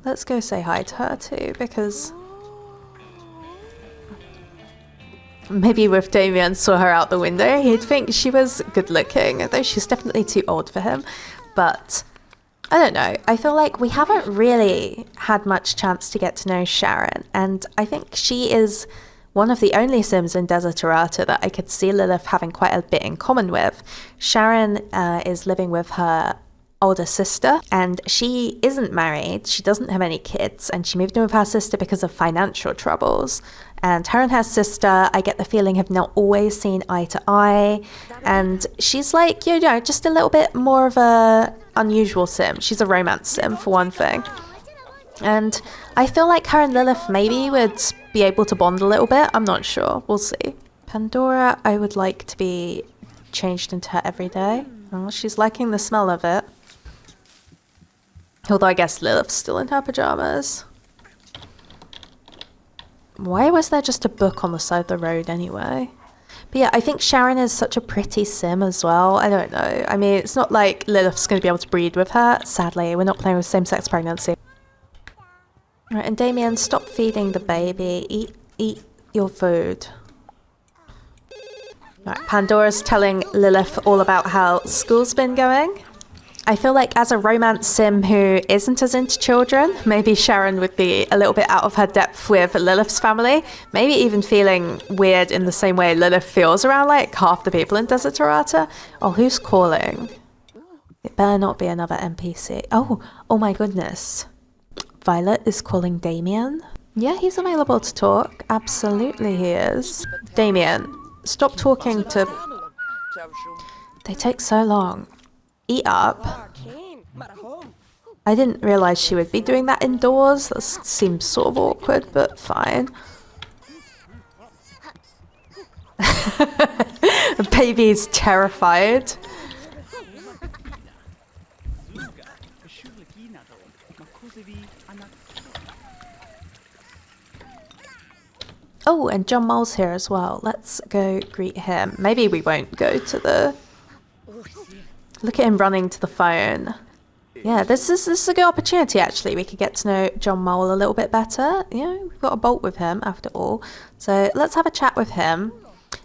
Let's go say hi to her too, because maybe if Damien saw her out the window, he'd think she was good looking, though she's definitely too old for him. But I don't know. I feel like we haven't really had much chance to get to know Sharon, and I think she is one of the only Sims in Desiderata that I could see Lilith having quite a bit in common with. Sharon is living with her older sister, and she isn't married, she doesn't have any kids, and she moved in with her sister because of financial troubles. And her sister, I get the feeling, have not always seen eye to eye, and she's like, just a little bit more of a unusual sim. She's a romance sim, for one thing. And I feel like her and Lilith maybe would be able to bond a little bit. I'm not sure. We'll see. Pandora, I would like to be changed into her every day. Oh, she's liking the smell of it. Although I guess Lilith's still in her pajamas. Why was there just a book on the side of the road anyway? But yeah, I think Sharon is such a pretty sim as well. I don't know. I mean, it's not like Lilith's going to be able to breed with her. Sadly, we're not playing with same-sex pregnancy. Right, and Damien, stop feeding the baby. Eat your food. Right, Pandora's telling Lilith all about how school's been going. I feel like as a romance sim who isn't as into children, maybe Sharon would be a little bit out of her depth with Lilith's family. Maybe even feeling weird in the same way Lilith feels around like half the people in Desiderata. Oh, who's calling? It better not be another NPC. Oh my goodness. Violet is calling Damien. Yeah, he's available to talk. Absolutely he is. Damien, stop talking to... They take so long. Eat up. I didn't realise she would be doing that indoors. That seems sort of awkward, but fine. The baby's terrified. Oh, and John Mole's here as well. Let's go greet him. Maybe we won't go to the... Look at him running to the phone. Yeah, this is a good opportunity, actually. We could get to know John Mole a little bit better. We've got a bolt with him, after all. So let's have a chat with him.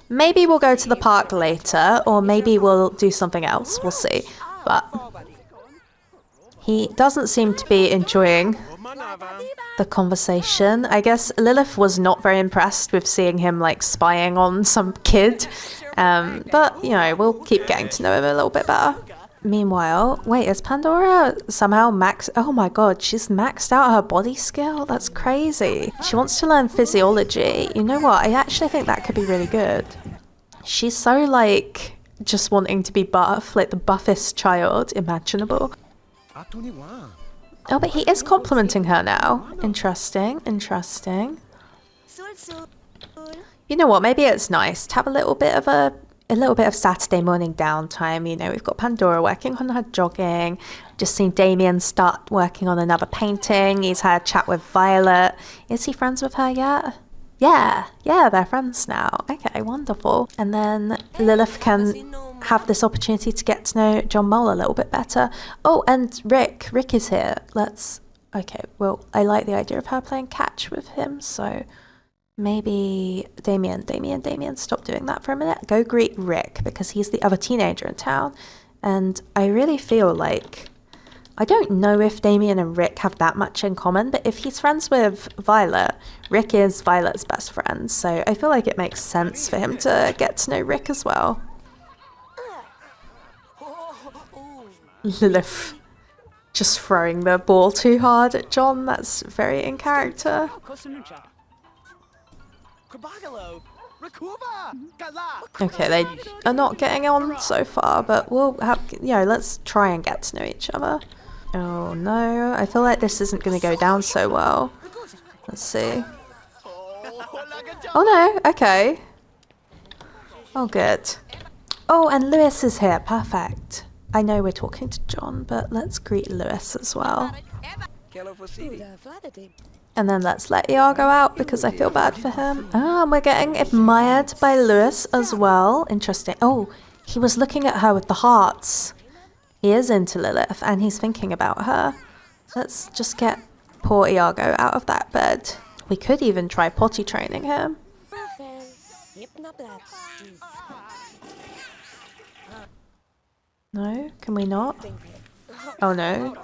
Maybe we'll go to the park later, or maybe we'll do something else. We'll see. But he doesn't seem to be enjoying the conversation. I guess Lilith was not very impressed with seeing him like spying on some kid. But, you know, we'll keep getting to know him a little bit better. Meanwhile, wait, is Pandora somehow oh my god, she's maxed out her body skill? That's crazy. She wants to learn physiology. You know what? I actually think that could be really good. She's so like just wanting to be buff, like the buffest child imaginable. Oh, but he is complimenting her now. Interesting, interesting. You know what? Maybe it's nice to have a little bit of Saturday morning downtime. You know, we've got Pandora working on her jogging. Just seen Damien start working on another painting. He's had a chat with Violet. Is he friends with her yet? Yeah, they're friends now. Okay, wonderful. And then Lilith can have this opportunity to get to know John Mole a little bit better. Oh, and Rick is here. Okay, well, I like the idea of her playing catch with him, so maybe Damien, stop doing that for a minute. Go greet Rick, because he's the other teenager in town. And I really feel like, I don't know if Damien and Rick have that much in common, but if he's friends with Violet, Rick is Violet's best friend, so I feel like it makes sense for him to get to know Rick as well. Lilith just throwing the ball too hard at John, that's very in character. Okay, they are not getting on so far, but we'll have, you know, let's try and get to know each other. Oh no, I feel like this isn't going to go down so well. Let's see. Oh no, okay. Oh good. Oh, and Lewis is here, perfect. I know we're talking to John, but let's greet Lewis as well. And then let's let Iago out because I feel bad for him. Oh, and we're getting admired by Lewis as well. Interesting. Oh, he was looking at her with the hearts. He is into Lilith and he's thinking about her. Let's just get poor Iago out of that bed. We could even try potty training him. No? Can we not? Oh no.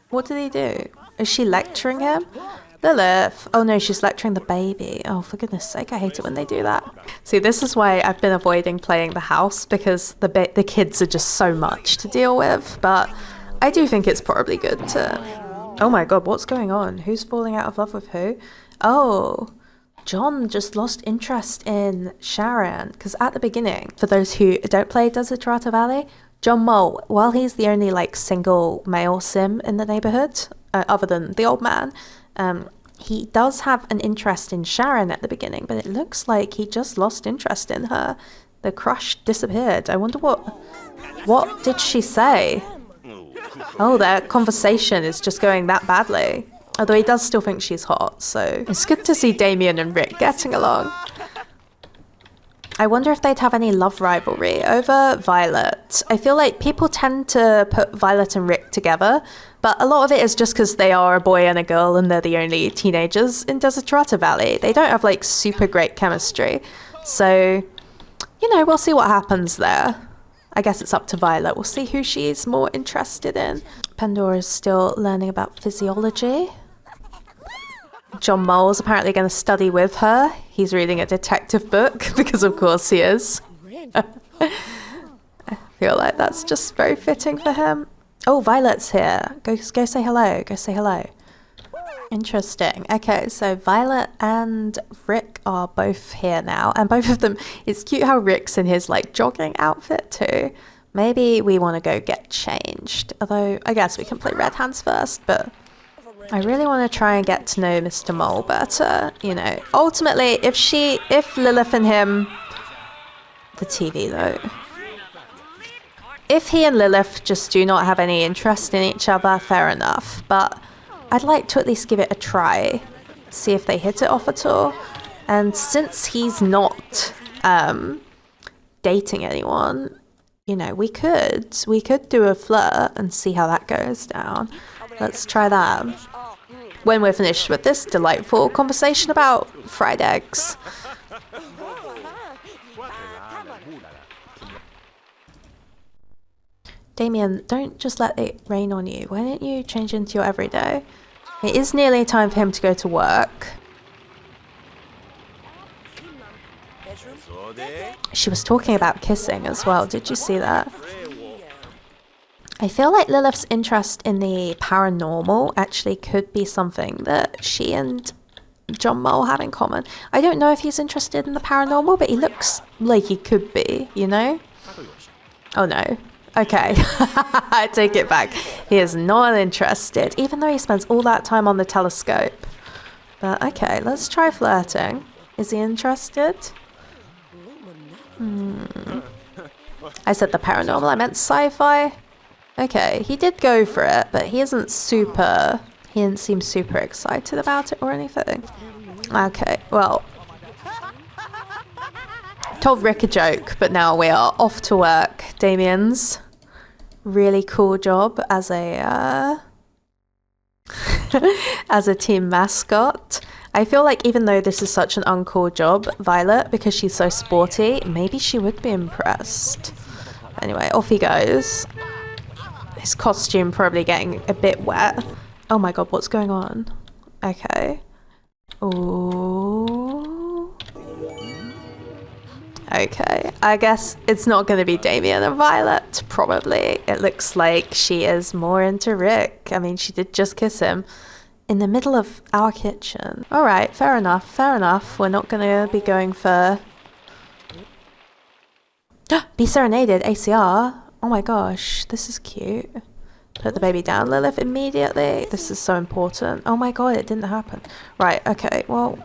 What did he do? Is she lecturing him? Lilith! Oh no, she's lecturing the baby. Oh, for goodness sake, I hate it when they do that. See, this is why I've been avoiding playing the house, because the kids are just so much to deal with, but I do think it's probably good to... Oh my god, what's going on? Who's falling out of love with who? Oh, John just lost interest in Sharon, because at the beginning, for those who don't play Desiderata Valley, John Mole, while he's the only like single male sim in the neighbourhood, other than the old man, he does have an interest in Sharon at the beginning, but it looks like he just lost interest in her. The crush disappeared. I wonder what did she say? Oh, their conversation is just going that badly. Although he does still think she's hot, so it's good to see Damien and Rick getting along. I wonder if they'd have any love rivalry over Violet. I feel like people tend to put Violet and Rick together, but a lot of it is just because they are a boy and a girl and they're the only teenagers in Desiderata Valley. They don't have like super great chemistry. So, you know, we'll see what happens there. I guess it's up to Violet. We'll see who she's more interested in. Pandora's still learning about physiology. John Mole's apparently going to study with her. He's reading a detective book, because of course he is. I feel like that's just very fitting for him. Oh, Violet's here. Go say hello. Go say hello. Interesting. Okay, so Violet and Rick are both here now. And both of them, it's cute how Rick's in his like jogging outfit too. Maybe we want to go get changed. Although, I guess we can play Red Hands first, but... I really want to try and get to know Mr. Mole better, you know. Ultimately, if Lilith and him... The TV, though. If he and Lilith just do not have any interest in each other, fair enough. But I'd like to at least give it a try. See if they hit it off at all. And since he's not dating anyone, you know, we could do a flirt and see how that goes down. Let's try that. When we're finished with this delightful conversation about fried eggs. Damien, don't just let it rain on you. Why don't you change into your everyday? It is nearly time for him to go to work. She was talking about kissing as well. Did you see that? I feel like Lilith's interest in the paranormal actually could be something that she and John Mole have in common. I don't know if he's interested in the paranormal, but he looks like he could be, you know? Oh no. Okay. I take it back. He is not interested, even though he spends all that time on the telescope. But okay, let's try flirting. Is he interested? I said the paranormal, I meant sci-fi. Okay, he did go for it, but he didn't seem super excited about it or anything. Okay, well, told Rick a joke, but now we are off to work. Damien's really cool job as a as a team mascot. I feel like even though this is such an uncool job, Violet, because she's so sporty, maybe she would be impressed. Anyway, off he goes. His costume probably getting a bit wet. Oh my god, what's going on? Okay. Ooh. Okay, I guess it's not going to be Damien and Violet, probably. It looks like she is more into Rick. I mean, she did just kiss him in the middle of our kitchen. Alright, fair enough, fair enough. We're not going to be going for... Be serenaded, ACR. Oh my gosh, this is cute. Put the baby down, Lilith, immediately. This is so important. Oh my god, it didn't happen. Right, okay, well...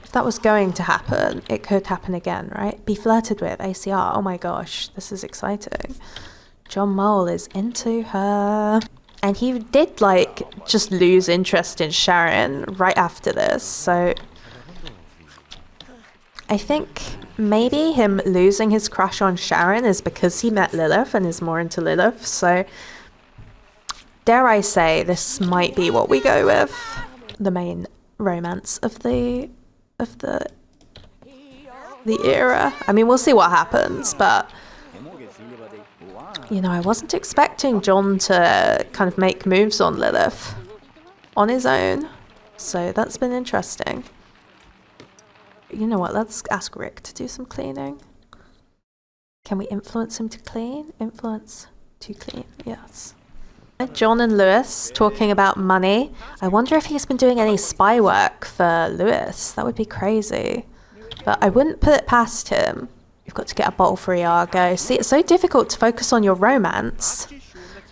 If that was going to happen, it could happen again, right? Be flirted with, ACR. Oh my gosh, this is exciting. John Mole is into her. And he did, like, just lose interest in Sharon right after this, so... I think maybe him losing his crush on Sharon is because he met Lilith and is more into Lilith, so... Dare I say, this might be what we go with. The main romance of the era. I mean, we'll see what happens, but... You know, I wasn't expecting John to kind of make moves on Lilith on his own, so that's been interesting. You know what, let's ask Rick to do some cleaning. Can we influence him to clean? Influence to clean, yes. John and Lewis talking about money. I wonder if he's been doing any spy work for Lewis. That would be crazy. But I wouldn't put it past him. You've got to get a bottle for Iago. See, it's so difficult to focus on your romance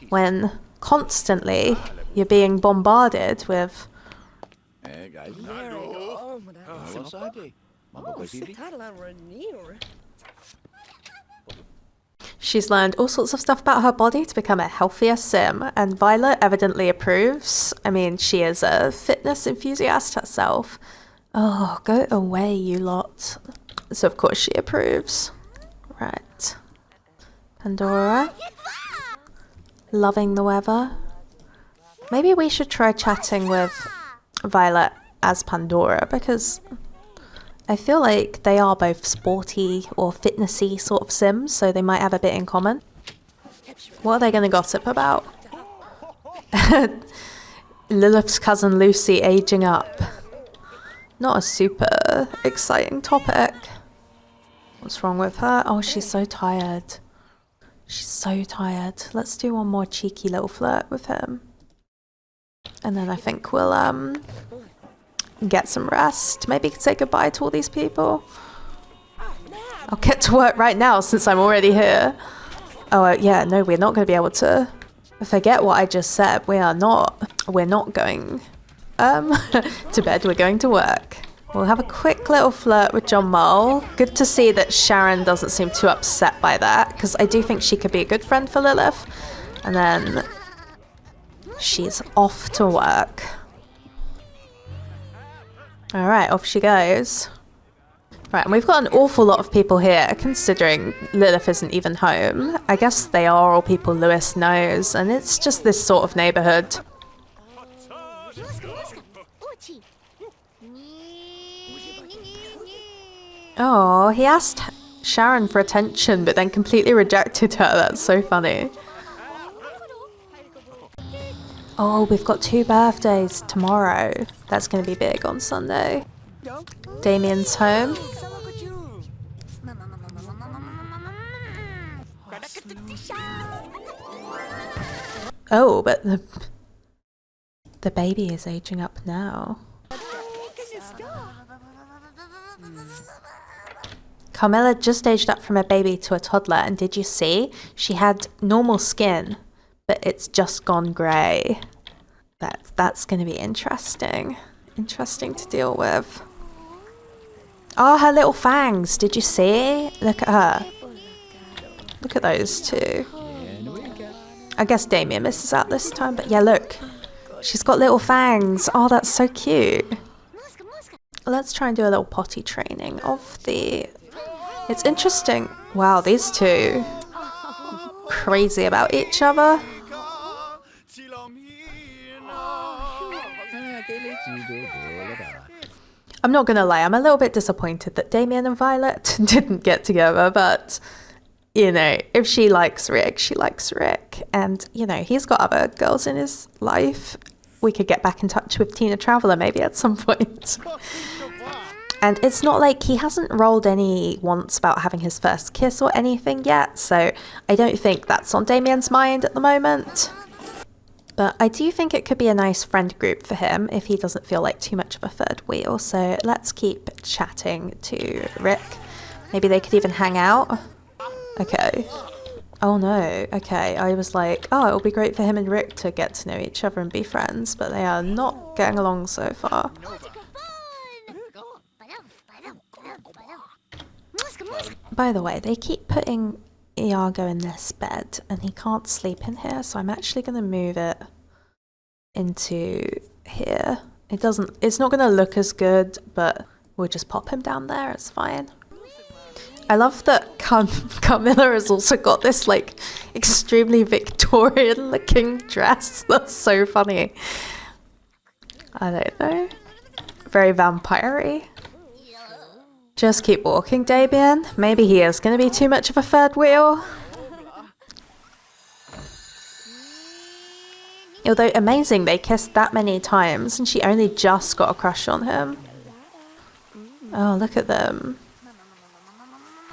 when constantly you're being bombarded with... She's learned all sorts of stuff about her body to become a healthier sim, and Violet evidently approves. I mean, she is a fitness enthusiast herself. Oh, go away, you lot. So of course she approves. Right. Pandora. Loving the weather. Maybe we should try chatting with Violet as Pandora, because I feel like they are both sporty or fitnessy sort of sims, so they might have a bit in common. What are they going to gossip about? Lilith's cousin Lucy aging up. Not a super exciting topic. What's wrong with her? Oh, she's so tired. She's so tired. Let's do one more cheeky little flirt with him. And then I think we'll get some rest. Maybe say goodbye to all these people. I'll get to work right now since I'm already here. Oh, yeah, no, we're not going to be able to forget what I just said. We're not going to bed. We're going to work. We'll have a quick little flirt with John Mole. Good to see that Sharon doesn't seem too upset by that, because I do think she could be a good friend for Lilith. And then she's off to work. Alright, off she goes. Right, and we've got an awful lot of people here, considering Lilith isn't even home. I guess they are all people Lewis knows, and it's just this sort of neighbourhood. Oh, he asked Sharon for attention, but then completely rejected her. That's so funny. Oh, we've got 2 birthdays tomorrow. That's going to be big on Sunday. Damien's home. Oh, but the baby is aging up now. Carmilla just aged up from a baby to a toddler, and did you see? She had normal skin, but it's just gone grey. That's going to be interesting. Interesting to deal with. Oh, her little fangs. Did you see? Look at her. Look at those two. I guess Damien misses out this time, but yeah, look. She's got little fangs. Oh, that's so cute. Let's try and do a little potty training of the... It's interesting. Wow, these two. Crazy about each other. I'm not gonna lie, I'm a little bit disappointed that Damien and Violet didn't get together, but you know, if she likes Rick, she likes Rick. And you know, he's got other girls in his life. We could get back in touch with Tina Traveller maybe at some point. And it's not like he hasn't rolled any once about having his first kiss or anything yet, so I don't think that's on Damien's mind at the moment. But I do think it could be a nice friend group for him if he doesn't feel like too much of a third wheel. So let's keep chatting to Rick. Maybe they could even hang out. Okay. Oh no. Okay. I was like, oh, it'll be great for him and Rick to get to know each other and be friends, but they are not getting along so far. By the way, they keep putting Iago in this bed and he can't sleep in here, so I'm actually going to move it into here. It's not going to look as good, but we'll just pop him down there, it's fine. I love that Carmilla has also got this like extremely Victorian looking dress. That's so funny. I don't know. Very vampire-y. Just keep walking, Damien. Maybe he is going to be too much of a third wheel. Although amazing, they kissed that many times and she only just got a crush on him. Oh, look at them.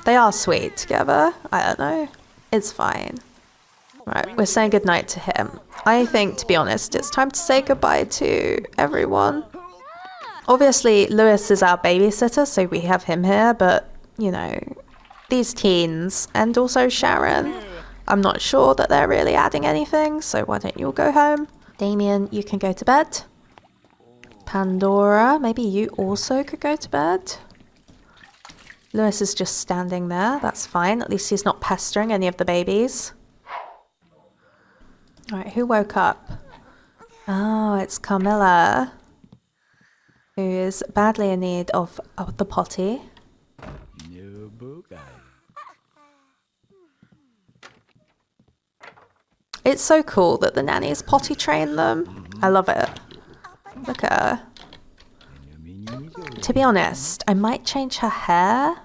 They are sweet together. I don't know. It's fine. Right, we're saying goodnight to him. I think, to be honest, it's time to say goodbye to everyone. Obviously, Lewis is our babysitter, so we have him here, but, you know, these teens, and also Sharon, I'm not sure that they're really adding anything, so why don't you all go home? Damien, you can go to bed. Pandora, maybe you also could go to bed. Lewis is just standing there, that's fine, at least he's not pestering any of the babies. Alright, who woke up? Oh, it's Carmilla, who is badly in need of the potty. It's so cool that the nannies potty train them. I love it. Look at her. To be honest, I might change her hair.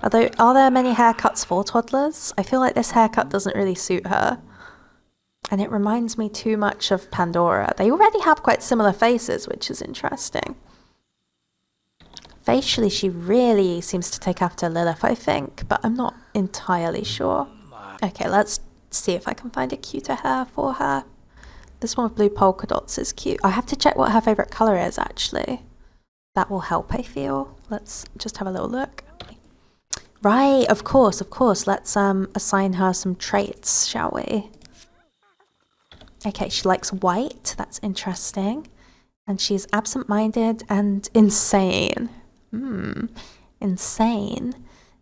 Although, are there many haircuts for toddlers? I feel like this haircut doesn't really suit her. And it reminds me too much of Pandora. They already have quite similar faces, which is interesting. Facially, she really seems to take after Lilith, I think, but I'm not entirely sure. Okay, let's see if I can find a cuter hair for her. This one with blue polka dots is cute. I have to check what her favourite colour is, actually. That will help, I feel. Let's just have a little look. Right, of course. Let's assign her some traits, shall we? Okay, she likes white. That's interesting. And she's absent-minded and insane. Insane.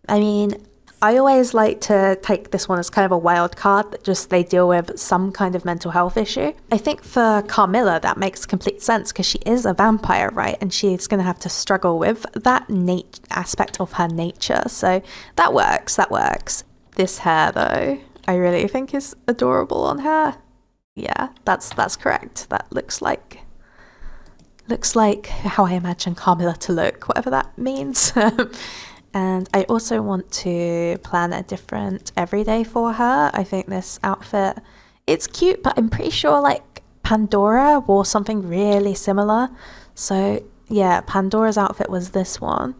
I mean, I always like to take this one as kind of a wild card that just they deal with some kind of mental health issue. I think for Carmilla that makes complete sense because she is a vampire, right? And she's going to have to struggle with that aspect of her nature. So that works. This hair though, I really think is adorable on her. Yeah, that's correct. That looks like how I imagine Carmilla to look, whatever that means. And I also want to plan a different everyday for her. I think this outfit, it's cute, but I'm pretty sure like Pandora wore something really similar. So yeah, Pandora's outfit was this one.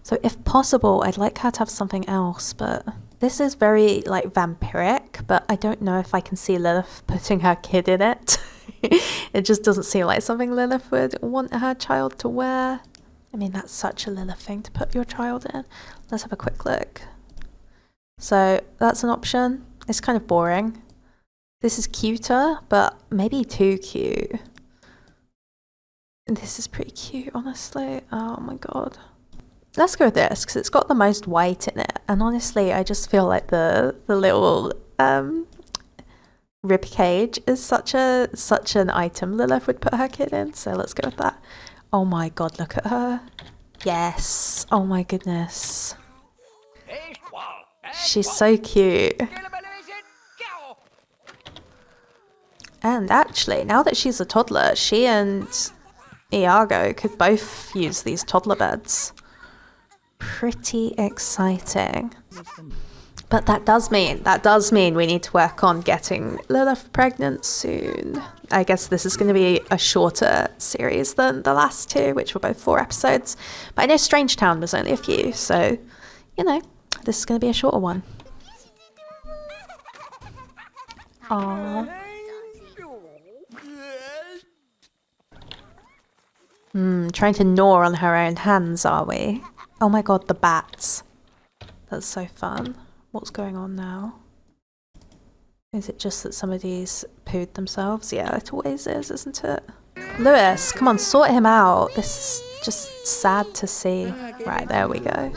So if possible, I'd like her to have something else, but this is very like vampiric, but I don't know if I can see Lilith putting her kid in it. It just doesn't seem like something Lilith would want her child to wear. I mean, that's such a Lilith thing to put your child in. Let's have a quick look. So that's an option. It's kind of boring. This is cuter, but maybe too cute. This is pretty cute, honestly. Oh my god. Let's go with this because it's got the most white in it, and honestly I just feel like the little rib cage is such an item Lilith would put her kid in, so let's go with that. Oh my god, look at her. Yes. Oh my goodness. She's so cute. And actually, now that she's a toddler, she and Iago could both use these toddler beds. Pretty exciting. But that does mean we need to work on getting Lilith pregnant soon. I guess this is going to be a shorter series than the last two, which were both 4 episodes. But I know Strangetown was only a few, so, you know, this is going to be a shorter one. Aww. Trying to gnaw on her own hands, are we? Oh my god, the bats. That's so fun. What's going on now? Is it just that somebody's pooed themselves? Yeah, it always is, isn't it? Lewis, come on, sort him out. This is just sad to see. Right, there we go.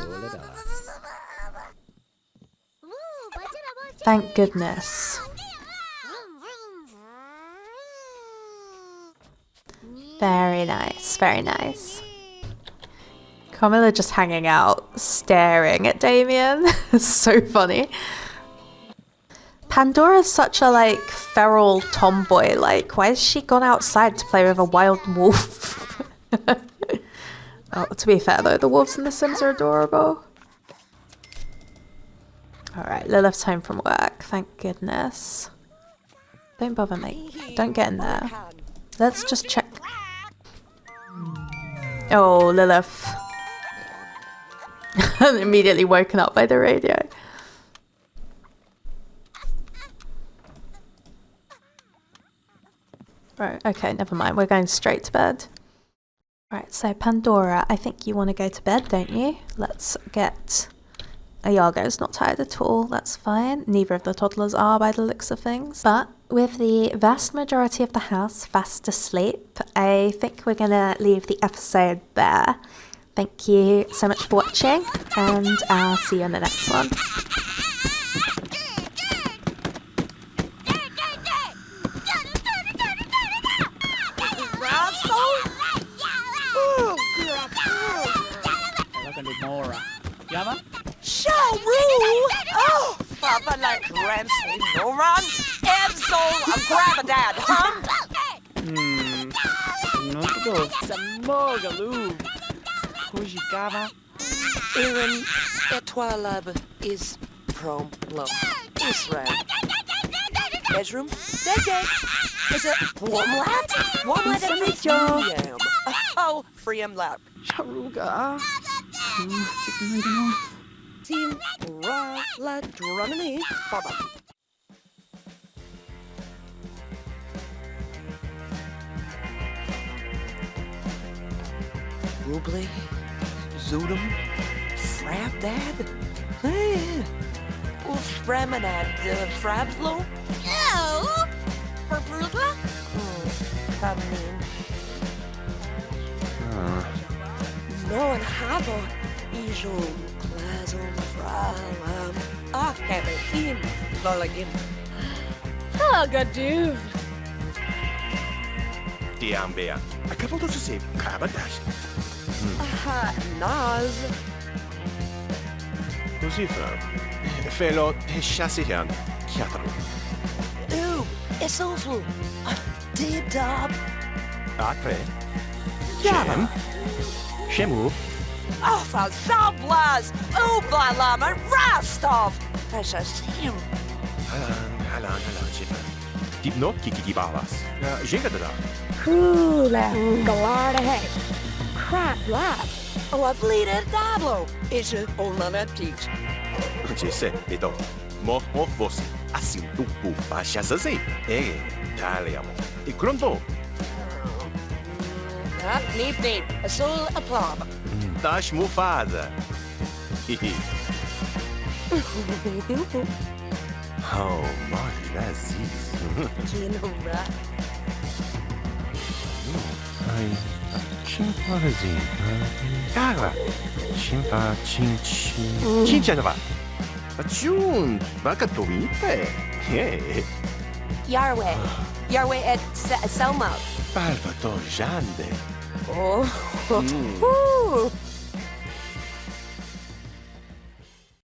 Thank goodness. Very nice, very nice. Carmilla just hanging out, staring at Damien. It's so funny. Pandora's such a, like, feral tomboy. Like, why has she gone outside to play with a wild wolf? Oh, to be fair, though, the wolves in The Sims are adorable. Alright, Lilith's home from work. Thank goodness. Don't bother me. Don't get in there. Let's just check. Oh, Lilith. Immediately woken up by the radio. Right, okay, never mind. We're going straight to bed. Right, so Pandora, I think you want to go to bed, don't you? Let's get... Iago's not tired at all, that's fine. Neither of the toddlers are by the looks of things. But with the vast majority of the house fast asleep, I think we're going to leave the episode there. Thank you so much for watching, and I'll see you in the next one. Oh, Papa like Ramsey, no run, and so grab a dad, huh? No to Samogaloo. Hojikava. Aaron, Etoilab is prom low. Israel. Bedroom, Dede. Is it warm lad? Warm lad at 3 p.m. Oh, free him lap. Sharuga. Team Ra Dronany. Baba. Ruble, Zudum, Frab Dad, Framanad, Frablo. Oh, for Brugla? Kamin. No, and Havo, Ijo, Klazo, Fram, Kevin, Lolagin. Gadoo. Diambia. A couple to see Cabadash. Naz. Lucifer. Fellow Chassian. Catherine. Ooh, it's awful. D-Dub. Acre. Shem. Shemu. Alpha Zablaz. Ublalama Rostov. Precious him. Hello, Chipper. Dipno kiki balas. Jenga da. Hula, galarda hey. Crap lab. Oh, I've lead a Toddler. It's a onana teach. Jesse, ito. Mo vos assim tupu bashasase. Taliamo. E pronto. Neat. A soul a plum. Das mufada. Oh, Molly, that's easy. You know, right? Ai, chimpanzee. Cara, chimpanzee. Chinchana. June, baka toite. Yarway at Selma. Salvatore Jande. Oh.